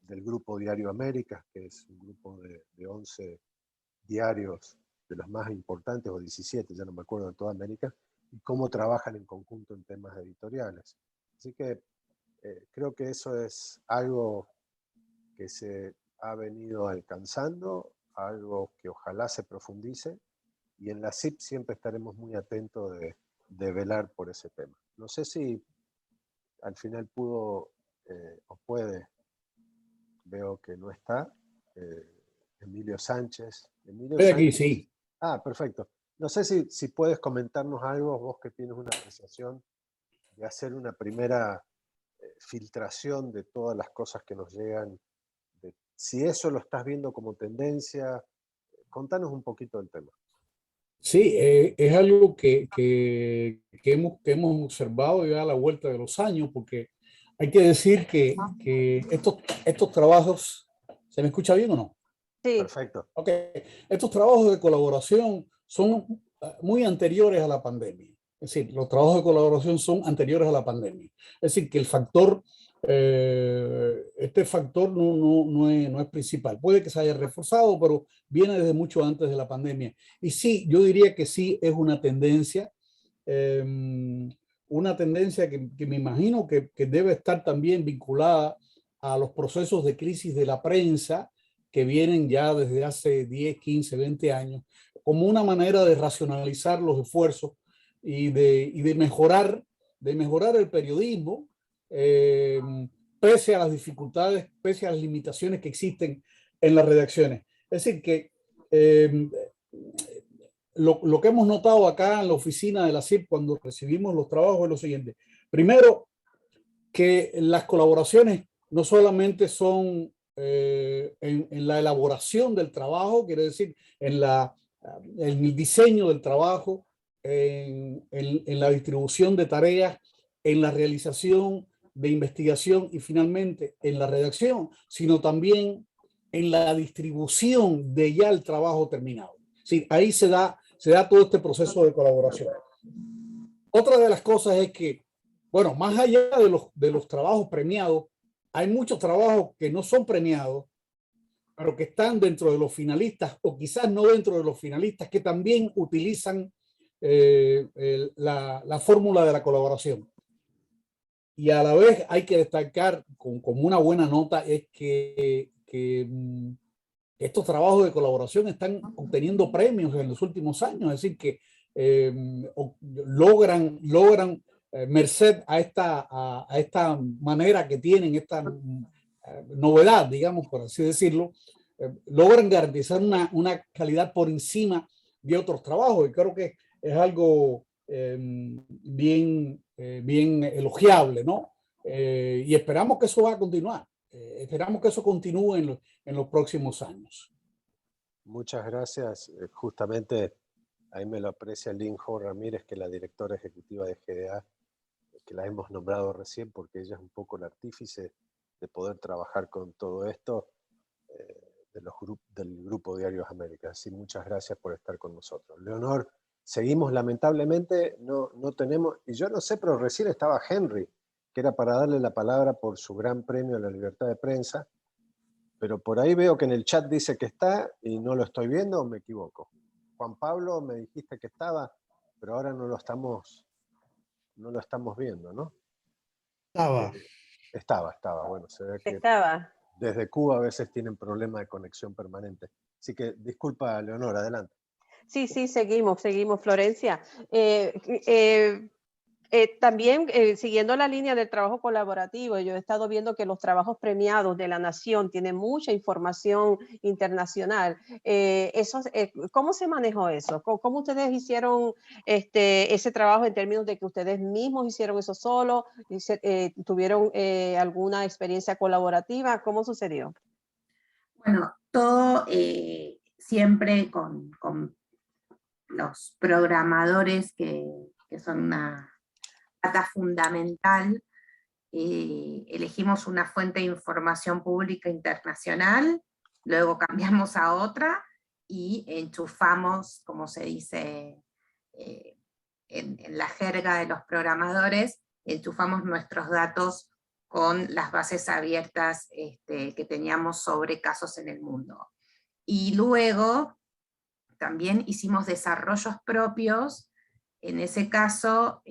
del Grupo Diario América, que es un grupo de 11 diarios de los más importantes, o 17, ya no me acuerdo, en toda América, y cómo trabajan en conjunto en temas editoriales. Así que creo que eso es algo que se ha venido alcanzando, algo que ojalá se profundice, y en la CIP siempre estaremos muy atentos de velar por ese tema. No sé si al final pudo o puede, veo que no está, Emilio Sánchez. Estoy aquí, sí. Ah, perfecto. No sé si puedes comentarnos algo, vos que tienes una apreciación, de hacer una primera filtración de todas las cosas que nos llegan. Si eso lo estás viendo como tendencia, contanos un poquito del tema. Sí, es algo que hemos observado ya a la vuelta de los años, porque hay que decir que estos trabajos, ¿se me escucha bien o no? Sí. Perfecto. Ok, estos trabajos de colaboración son muy anteriores a la pandemia. Es decir, los trabajos de colaboración son anteriores a la pandemia. Es decir, que el factor, este factor no es principal. Puede que se haya reforzado, pero viene desde mucho antes de la pandemia. Y sí, yo diría que sí es una tendencia que me imagino que debe estar también vinculada a los procesos de crisis de la prensa que vienen ya desde hace 10, 15, 20 años, como una manera de racionalizar los esfuerzos y de mejorar el periodismo, pese a las dificultades, pese a las limitaciones que existen en las redacciones. Es decir, que lo que hemos notado acá en la oficina de la CIP cuando recibimos los trabajos es lo siguiente. Primero, que las colaboraciones no solamente son en la elaboración del trabajo, quiere decir, en el diseño del trabajo, en la distribución de tareas, en la realización de investigación y finalmente en la redacción, sino también en la distribución de ya el trabajo terminado. Sí, ahí se da todo este proceso de colaboración. Otra de las cosas es que, bueno, más allá de los trabajos premiados, hay muchos trabajos que no son premiados, pero que están dentro de los finalistas o quizás no dentro de los finalistas, que también utilizan la fórmula de la colaboración. Y a la vez hay que destacar como una buena nota es que estos trabajos de colaboración están obteniendo premios en los últimos años, es decir, que logran merced a esta manera que tienen, esta novedad, digamos, por así decirlo, logran garantizar una calidad por encima de otros trabajos, y creo que es algo bien elogiable, ¿no? Y esperamos que eso va a continuar. Esperamos que eso continúe en los próximos años. Muchas gracias. Justamente ahí me lo aprecia Lynn Ho Ramírez, que es la directora ejecutiva de GDA, que la hemos nombrado recién porque ella es un poco el artífice de poder trabajar con todo esto del Grupo Diarios Américas. Así, muchas gracias por estar con nosotros. Leonor, seguimos, lamentablemente no tenemos, y yo no sé, pero recién estaba Henry, que era para darle la palabra por su gran premio a la libertad de prensa, pero por ahí veo que en el chat dice que está y no lo estoy viendo, o me equivoco. Juan Pablo, me dijiste que estaba, pero ahora no lo estamos viendo, ¿no? Estaba, bueno, se ve que desde Cuba a veces tienen problemas de conexión permanente. Así que disculpa, Leonor, adelante. Sí, seguimos, Florencia. También siguiendo la línea del trabajo colaborativo, yo he estado viendo que los trabajos premiados de la Nación tienen mucha información internacional. ¿Cómo se manejó eso? ¿Cómo ustedes hicieron ese trabajo en términos de que ustedes mismos hicieron eso solo? ¿Tuvieron alguna experiencia colaborativa? ¿Cómo sucedió? Bueno, todo siempre con los programadores que son una pata fundamental. Elegimos una fuente de información pública internacional, luego cambiamos a otra y enchufamos, como se dice en la jerga de los programadores, enchufamos nuestros datos con las bases abiertas que teníamos sobre casos en el mundo. Y luego también hicimos desarrollos propios, en ese caso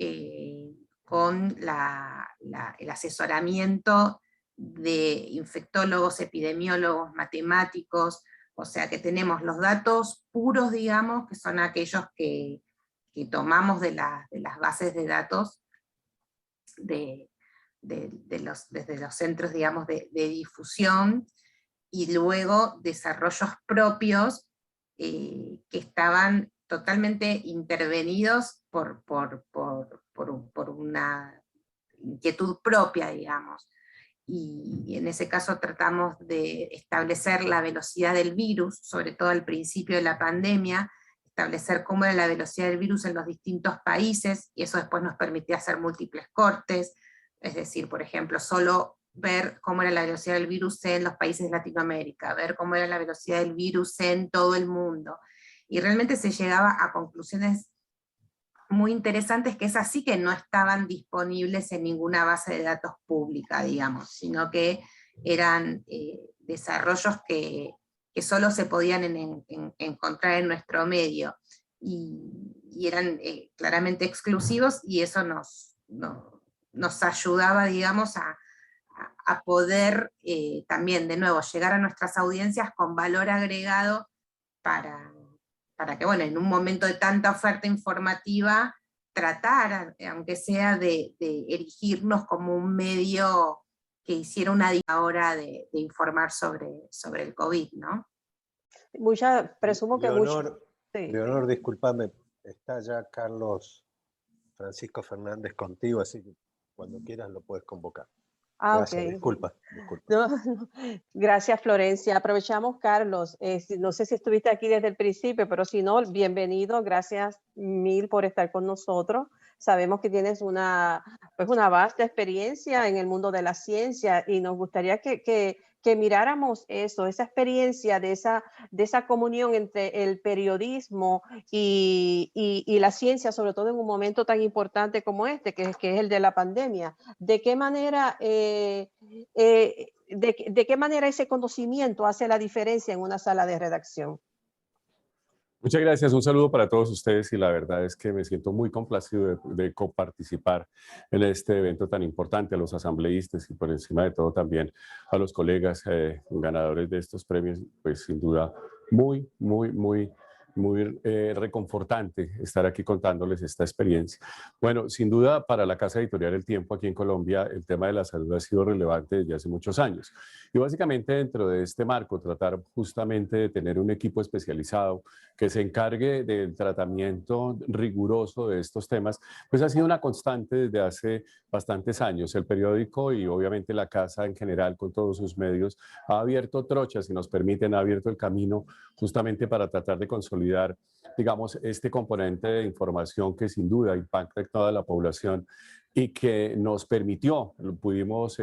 con el asesoramiento de infectólogos, epidemiólogos, matemáticos, o sea que tenemos los datos puros, digamos, que son aquellos que tomamos de las bases de datos desde los centros, digamos, de difusión, y luego desarrollos propios que estaban totalmente intervenidos por una inquietud propia, digamos. Y en ese caso tratamos de establecer la velocidad del virus, sobre todo al principio de la pandemia, establecer cómo era la velocidad del virus en los distintos países, y eso después nos permitía hacer múltiples cortes, es decir, por ejemplo, solo ver cómo era la velocidad del virus en los países de Latinoamérica, ver cómo era la velocidad del virus en todo el mundo. Y realmente se llegaba a conclusiones muy interesantes, que es así que no estaban disponibles en ninguna base de datos pública, digamos, sino que eran desarrollos que solo se podían encontrar en nuestro medio, y eran claramente exclusivos, y eso nos ayudaba, digamos, a poder también, de nuevo, llegar a nuestras audiencias con valor agregado para que, bueno, en un momento de tanta oferta informativa, tratar, aunque sea de erigirnos como un medio que hiciera una hora de informar sobre el COVID, ¿no? Presumo que Leonor, sí. Leonor, discúlpame, está ya Carlos Francisco Fernández contigo, así que cuando quieras lo puedes convocar. Gracias, Okay. disculpa. No. Gracias, Florencia. Aprovechamos, Carlos. No sé si estuviste aquí desde el principio, pero si no, bienvenido. Gracias mil por estar con nosotros. Sabemos que tienes una vasta experiencia en el mundo de la ciencia, y nos gustaría que miráramos esa experiencia de esa comunión entre el periodismo y la ciencia, sobre todo en un momento tan importante como este, que es el de la pandemia. ¿De qué manera ¿De qué manera ese conocimiento hace la diferencia en una sala de redacción? Muchas gracias, un saludo para todos ustedes y la verdad es que me siento muy complacido de coparticipar en este evento tan importante, a los asambleístas y por encima de todo también a los colegas ganadores de estos premios, pues sin duda muy reconfortante estar aquí contándoles esta experiencia. Bueno, sin duda para la Casa Editorial El Tiempo aquí en Colombia el tema de la salud ha sido relevante desde hace muchos años y básicamente dentro de este marco tratar justamente de tener un equipo especializado que se encargue del tratamiento riguroso de estos temas, pues ha sido una constante desde hace bastantes años. El periódico y obviamente la casa en general con todos sus medios ha abierto trochas y nos permiten, ha abierto el camino justamente para tratar de consolidar, digamos, este componente de información que sin duda impacta en toda la población y que nos permitió, pudimos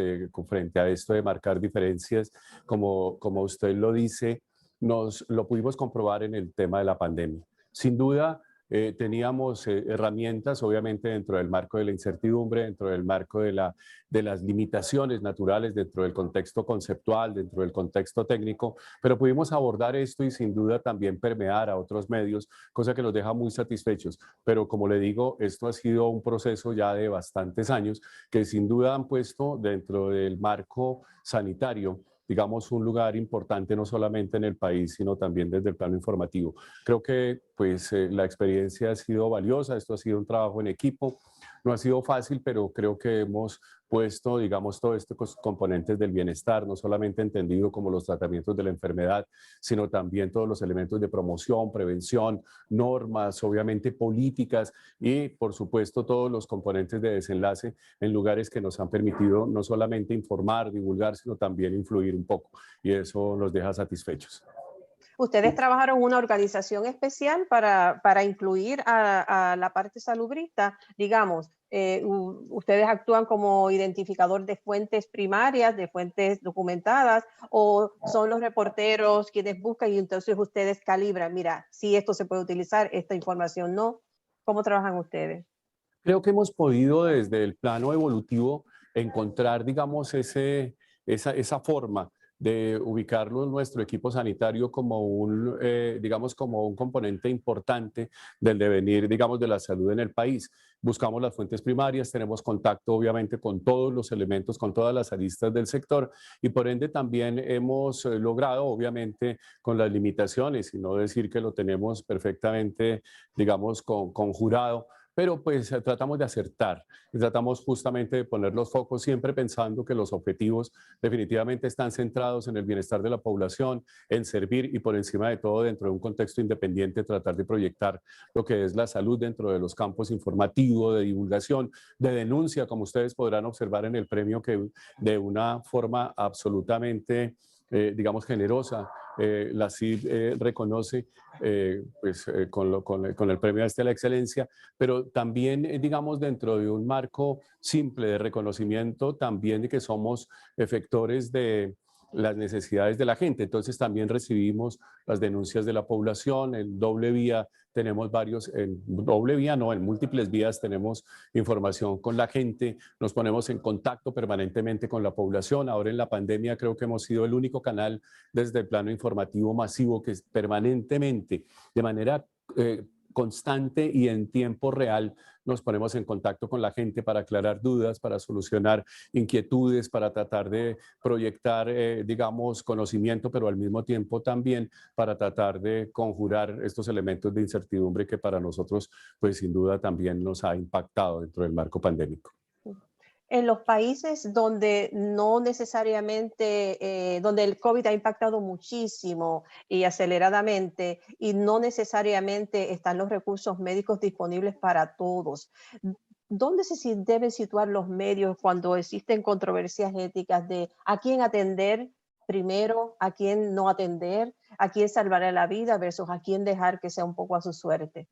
frente a esto de marcar diferencias, como usted lo dice, lo pudimos comprobar en el tema de la pandemia. Sin duda, teníamos herramientas, obviamente, dentro del marco de la incertidumbre, dentro del marco de las limitaciones naturales, dentro del contexto conceptual, dentro del contexto técnico, pero pudimos abordar esto y sin duda también permear a otros medios, cosa que nos deja muy satisfechos. Pero como le digo, esto ha sido un proceso ya de bastantes años que sin duda han puesto dentro del marco sanitario, digamos, un lugar importante no solamente en el país, sino también desde el plano informativo. Creo que pues, la experiencia ha sido valiosa, esto ha sido un trabajo en equipo, no ha sido fácil, pero creo que hemos puesto, digamos, todos estos componentes del bienestar, no solamente entendido como los tratamientos de la enfermedad, sino también todos los elementos de promoción, prevención, normas, obviamente políticas y, por supuesto, todos los componentes de desenlace en lugares que nos han permitido no solamente informar, divulgar, sino también influir un poco. Y eso nos deja satisfechos. ¿Ustedes trabajaron una organización especial para incluir a la parte salubrista? Digamos, ¿ustedes actúan como identificador de fuentes primarias, de fuentes documentadas, o son los reporteros quienes buscan y entonces ustedes calibran, mira, si esto se puede utilizar, esta información no? ¿Cómo trabajan ustedes? Creo que hemos podido desde el plano evolutivo encontrar, digamos, esa forma de ubicarlo en nuestro equipo sanitario como digamos, como un componente importante del devenir, digamos, de la salud en el país. Buscamos las fuentes primarias, tenemos contacto obviamente con todos los elementos, con todas las aristas del sector y por ende también hemos logrado, obviamente, con las limitaciones, y no decir que lo tenemos perfectamente, digamos, conjurado, pero pues tratamos de acertar y tratamos justamente de poner los focos siempre pensando que los objetivos definitivamente están centrados en el bienestar de la población, en servir y por encima de todo dentro de un contexto independiente tratar de proyectar lo que es la salud dentro de los campos informativo, de divulgación, de denuncia, como ustedes podrán observar en el premio que de una forma absolutamente digamos, generosa, la CID reconoce con el premio a la excelencia, pero también, digamos, dentro de un marco simple de reconocimiento, también de que somos efectores de las necesidades de la gente. Entonces también recibimos las denuncias de la población, en doble vía tenemos en múltiples vías tenemos información con la gente, nos ponemos en contacto permanentemente con la población. Ahora en la pandemia creo que hemos sido el único canal desde el plano informativo masivo que permanentemente, de manera constante y en tiempo real nos ponemos en contacto con la gente para aclarar dudas, para solucionar inquietudes, para tratar de proyectar, digamos, conocimiento, pero al mismo tiempo también para tratar de conjurar estos elementos de incertidumbre que para nosotros, pues sin duda también nos ha impactado dentro del marco pandémico. En los países donde no necesariamente, donde el COVID ha impactado muchísimo y aceleradamente y no necesariamente están los recursos médicos disponibles para todos, ¿dónde se deben situar los medios cuando existen controversias éticas de a quién atender primero, a quién no atender, a quién salvará la vida versus a quién dejar que sea un poco a su suerte?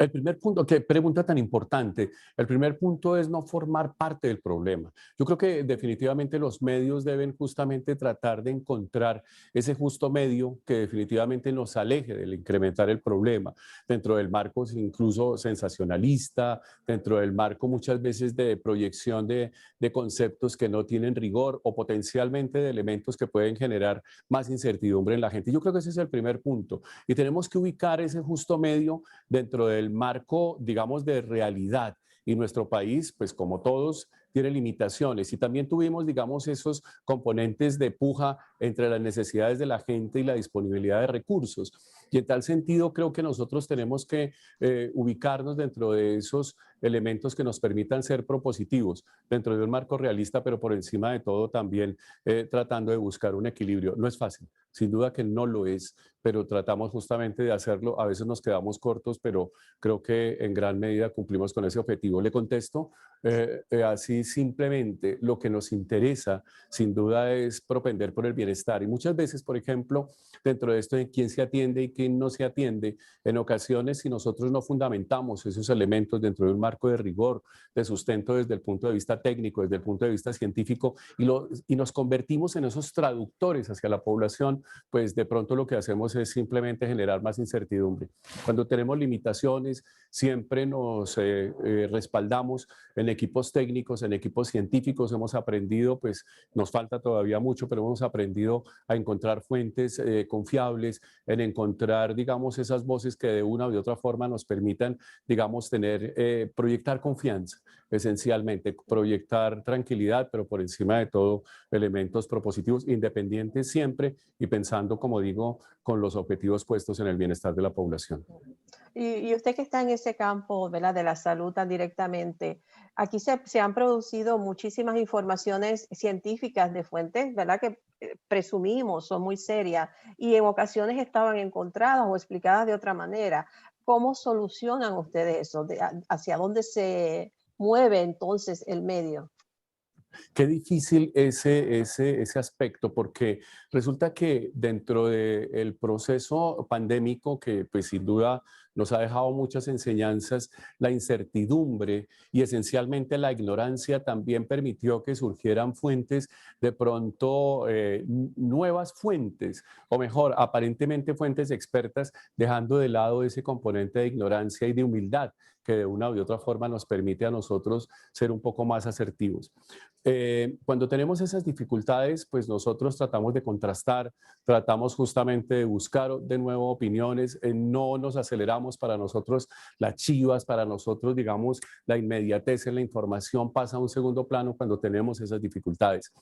El primer punto, qué pregunta tan importante. El primer punto es no formar parte del problema. Yo creo que definitivamente los medios deben justamente tratar de encontrar ese justo medio que definitivamente nos aleje del incrementar el problema, dentro del marco incluso sensacionalista, dentro del marco muchas veces de proyección de conceptos que no tienen rigor o potencialmente de elementos que pueden generar más incertidumbre en la gente. Yo creo que ese es el primer punto y tenemos que ubicar ese justo medio dentro del marco, digamos, de realidad. Y nuestro país, pues como todos, tiene limitaciones y también tuvimos, digamos, esos componentes de puja entre las necesidades de la gente y la disponibilidad de recursos. Y en tal sentido creo que nosotros tenemos que ubicarnos dentro de esos elementos que nos permitan ser propositivos dentro de un marco realista, pero por encima de todo también tratando de buscar un equilibrio. No es fácil, sin duda que no lo es, pero tratamos justamente de hacerlo. A veces nos quedamos cortos, pero creo que en gran medida cumplimos con ese objetivo. Le contesto así simplemente, lo que nos interesa sin duda es propender por el bienestar y muchas veces, por ejemplo, dentro de esto de quién se atiende y quién no se atiende, en ocasiones si nosotros no fundamentamos esos elementos dentro de un marco de rigor, de sustento desde el punto de vista técnico, desde el punto de vista científico y nos convertimos en esos traductores hacia la población, pues de pronto lo que hacemos es simplemente generar más incertidumbre. Cuando tenemos limitaciones, siempre nos respaldamos en equipos técnicos, en equipos científicos. Hemos aprendido, pues nos falta todavía mucho, pero hemos aprendido a encontrar fuentes confiables, en encontrar, digamos, esas voces que de una u otra forma nos permitan, digamos, tener, proyectar confianza, esencialmente, proyectar tranquilidad, pero por encima de todo, elementos propositivos, independientes siempre y pensando, como digo, con los objetivos puestos en el bienestar de la población. Y usted que está en ese campo, ¿verdad?, de la salud tan directamente, aquí se han producido muchísimas informaciones científicas de fuentes, ¿verdad?, que presumimos son muy serias y en ocasiones estaban encontradas o explicadas de otra manera. ¿Cómo solucionan ustedes eso? ¿Hacia dónde se mueve entonces el medio? Qué difícil ese aspecto, porque resulta que dentro del proceso pandémico, que pues sin duda nos ha dejado muchas enseñanzas, la incertidumbre y esencialmente la ignorancia también permitió que surgieran fuentes, de pronto nuevas fuentes, o mejor, aparentemente fuentes expertas, dejando de lado ese componente de ignorancia y de humildad que de una u otra forma nos permite a nosotros ser un poco más asertivos. Cuando tenemos esas dificultades, pues nosotros tratamos de contrastar, tratamos justamente de buscar de nuevo opiniones, no nos aceleramos. Para nosotros las chivas, para nosotros, digamos, la inmediatez en la información pasa a un segundo plano cuando tenemos esas dificultades.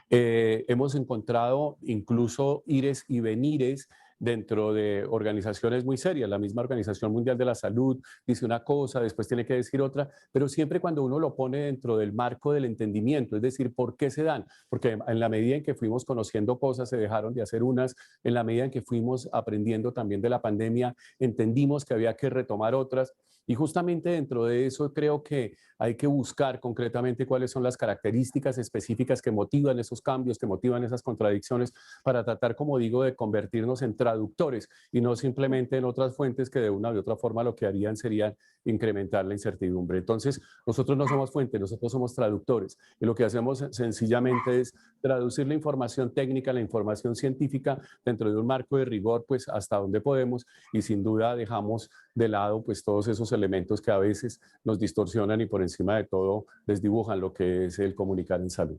Hemos encontrado incluso ires y venires dentro de organizaciones muy serias. La misma Organización Mundial de la Salud dice una cosa, después tiene que decir otra, pero siempre cuando uno lo pone dentro del marco del entendimiento, es decir, ¿por qué se dan? Porque en la medida en que fuimos conociendo cosas, se dejaron de hacer unas, en la medida en que fuimos aprendiendo también de la pandemia, entendimos que había que retomar otras. Y justamente dentro de eso creo que hay que buscar concretamente cuáles son las características específicas que motivan esos cambios, que motivan esas contradicciones, para tratar, como digo, de convertirnos en traductores y no simplemente en otras fuentes que de una u otra forma lo que harían sería incrementar la incertidumbre. Entonces, nosotros no somos fuentes, nosotros somos traductores y lo que hacemos sencillamente es traducir la información técnica, la información científica dentro de un marco de rigor, pues hasta donde podemos, y sin duda dejamos de lado pues todos esos elementos que a veces nos distorsionan y por encima de todo desdibujan lo que es el comunicar en salud.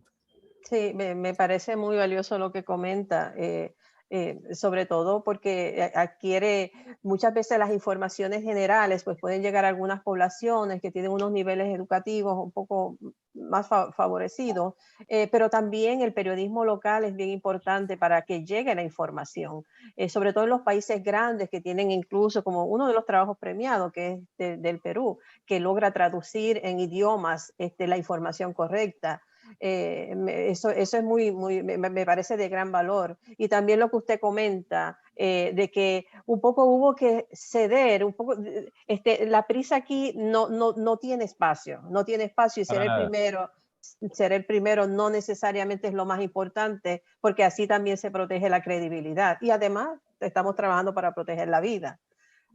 Sí, me parece muy valioso lo que comenta, sobre todo porque adquiere muchas veces las informaciones generales, pues pueden llegar a algunas poblaciones que tienen unos niveles educativos un poco más favorecidos, pero también el periodismo local es bien importante para que llegue la información, sobre todo en los países grandes que tienen incluso como uno de los trabajos premiados, que es del Perú, que logra traducir en idiomas la información correcta. Eso es me parece de gran valor. Y también lo que usted comenta, de que un poco hubo que ceder, un poco, la prisa aquí no tiene espacio, y ser el primero no necesariamente es lo más importante, porque así también se protege la credibilidad y además estamos trabajando para proteger la vida.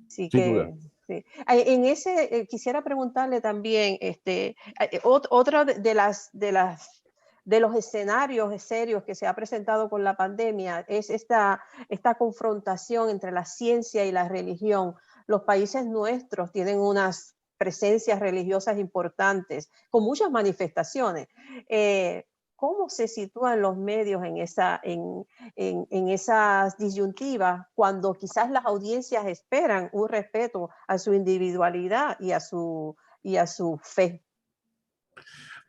Así Sin que duda. Sí. En ese, quisiera preguntarle también, otra de los escenarios serios que se ha presentado con la pandemia es esta confrontación entre la ciencia y la religión. Los países nuestros tienen unas presencias religiosas importantes, con muchas manifestaciones. ¿Cómo se sitúan los medios en esas disyuntivas cuando quizás las audiencias esperan un respeto a su individualidad y a su fe?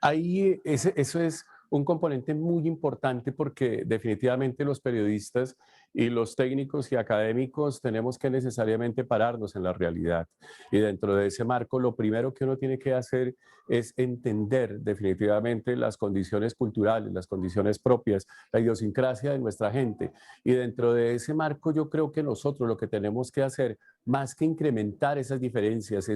Ahí eso es un componente muy importante porque definitivamente los periodistas y los técnicos y académicos tenemos que necesariamente pararnos en la realidad. Y dentro de ese marco, lo primero que uno tiene que hacer es entender definitivamente las condiciones culturales, las condiciones propias, la idiosincrasia de nuestra gente. Y dentro de ese marco, yo creo que nosotros lo que tenemos que hacer, más que incrementar esas diferencias,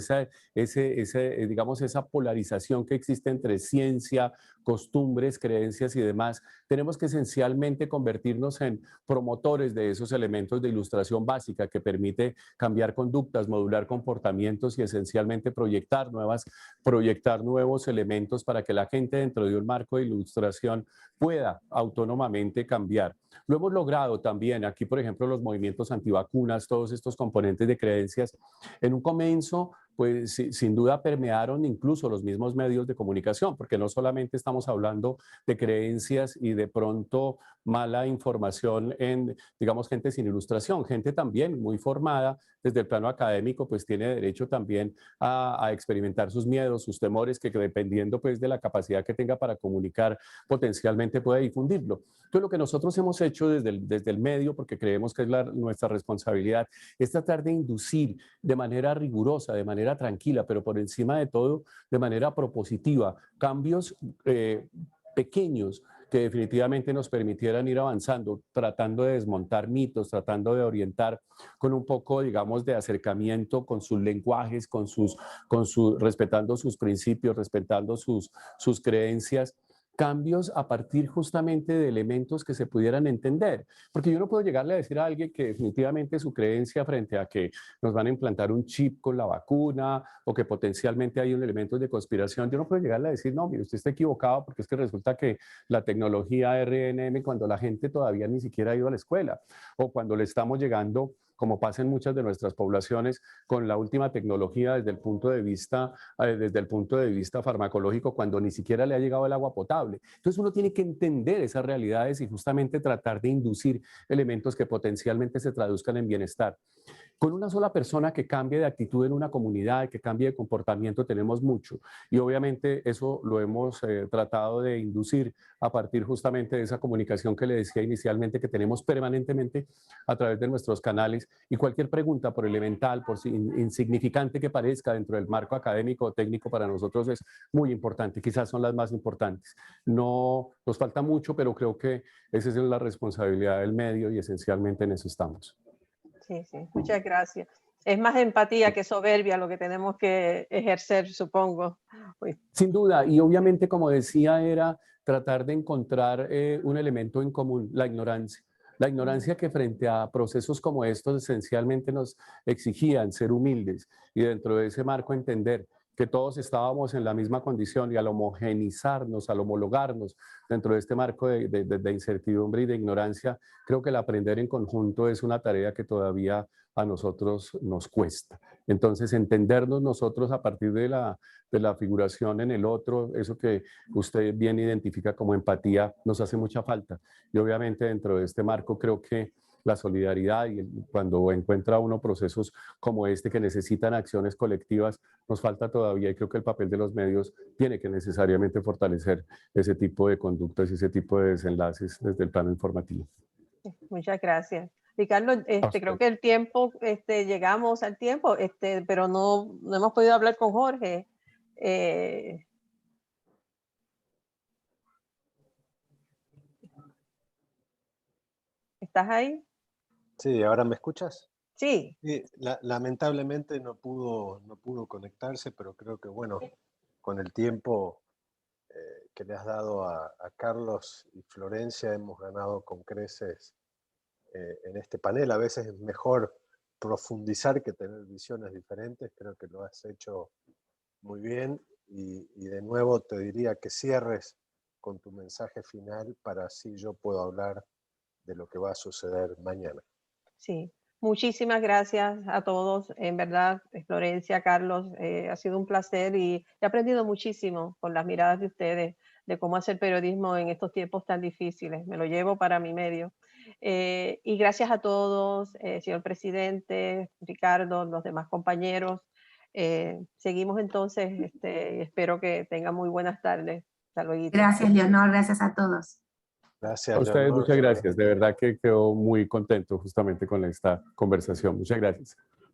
digamos, esa polarización que existe entre ciencia, costumbres, creencias y demás, tenemos que esencialmente convertirnos en promotores de esos elementos de ilustración básica que permite cambiar conductas, modular comportamientos y esencialmente proyectar nuevos elementos para que la gente dentro de un marco de ilustración pueda autónomamente cambiar. Lo hemos logrado también aquí, por ejemplo, los movimientos antivacunas, todos estos componentes de creencias. En un comienzo, pues sin duda permearon incluso los mismos medios de comunicación, porque no solamente estamos hablando de creencias y de pronto mala información en, digamos, gente sin ilustración, gente también muy formada desde el plano académico, pues tiene derecho también a experimentar sus miedos, sus temores, que dependiendo pues de la capacidad que tenga para comunicar, potencialmente puede difundirlo. Entonces, lo que nosotros hemos hecho desde el medio, porque creemos que es nuestra responsabilidad, es tratar de inducir de manera rigurosa, de manera tranquila, pero por encima de todo, de manera propositiva, cambios pequeños que definitivamente nos permitieran ir avanzando, tratando de desmontar mitos, tratando de orientar con un poco, digamos, de acercamiento con sus lenguajes, respetando sus principios, respetando sus creencias, cambios a partir justamente de elementos que se pudieran entender. Porque yo no puedo llegarle a decir a alguien que definitivamente su creencia frente a que nos van a implantar un chip con la vacuna o que potencialmente hay un elemento de conspiración, yo no puedo llegarle a decir, no, mire, usted está equivocado porque es que resulta que la tecnología RNM, cuando la gente todavía ni siquiera ha ido a la escuela o cuando le estamos llegando, como pasa en muchas de nuestras poblaciones, con la última tecnología desde el punto de vista farmacológico, cuando ni siquiera le ha llegado el agua potable. Entonces uno tiene que entender esas realidades y justamente tratar de inducir elementos que potencialmente se traduzcan en bienestar. Con una sola persona que cambie de actitud en una comunidad, que cambie de comportamiento, tenemos mucho. Y obviamente eso lo hemos tratado de inducir a partir justamente de esa comunicación que le decía inicialmente que tenemos permanentemente a través de nuestros canales. Y cualquier pregunta, por elemental, por insignificante que parezca dentro del marco académico o técnico, para nosotros es muy importante. Quizás son las más importantes. No nos falta mucho, pero creo que esa es la responsabilidad del medio y esencialmente en eso estamos. Sí, sí, muchas gracias. Es más empatía que soberbia lo que tenemos que ejercer, supongo. Sin duda, y obviamente, como decía, era tratar de encontrar un elemento en común, la ignorancia. La ignorancia que frente a procesos como estos esencialmente nos exigían ser humildes y dentro de ese marco entender que todos estábamos en la misma condición y al homogenizarnos, al homologarnos dentro de este marco de incertidumbre y de ignorancia, creo que el aprender en conjunto es una tarea que todavía a nosotros nos cuesta. Entonces, entendernos nosotros a partir de la figuración en el otro, eso que usted bien identifica como empatía, nos hace mucha falta. Y obviamente dentro de este marco creo que la solidaridad y cuando encuentra uno procesos como este que necesitan acciones colectivas, nos falta todavía y creo que el papel de los medios tiene que necesariamente fortalecer ese tipo de conductas y ese tipo de desenlaces desde el plano informativo. Muchas gracias. Ricardo, creo que el tiempo, llegamos al tiempo, pero no hemos podido hablar con Jorge. ¿Estás ahí? Sí, ¿ahora me escuchas? Sí. Sí, lamentablemente no pudo conectarse, pero creo que, bueno, con el tiempo que le has dado a Carlos y Florencia hemos ganado con creces en este panel. A veces es mejor profundizar que tener visiones diferentes. Creo que lo has hecho muy bien y de nuevo te diría que cierres con tu mensaje final para así yo puedo hablar de lo que va a suceder mañana. Sí, muchísimas gracias a todos. En verdad, Florencia, Carlos, ha sido un placer y he aprendido muchísimo con las miradas de ustedes de cómo hacer periodismo en estos tiempos tan difíciles. Me lo llevo para mi medio. Y gracias a todos, señor presidente, Ricardo, los demás compañeros. Seguimos entonces, espero que tengan muy buenas tardes. Hasta luego. Gracias, Leonor, gracias a todos. Gracias, A ustedes Leonor. muchas gracias. De verdad que quedo muy contento justamente con esta conversación. Muchas gracias.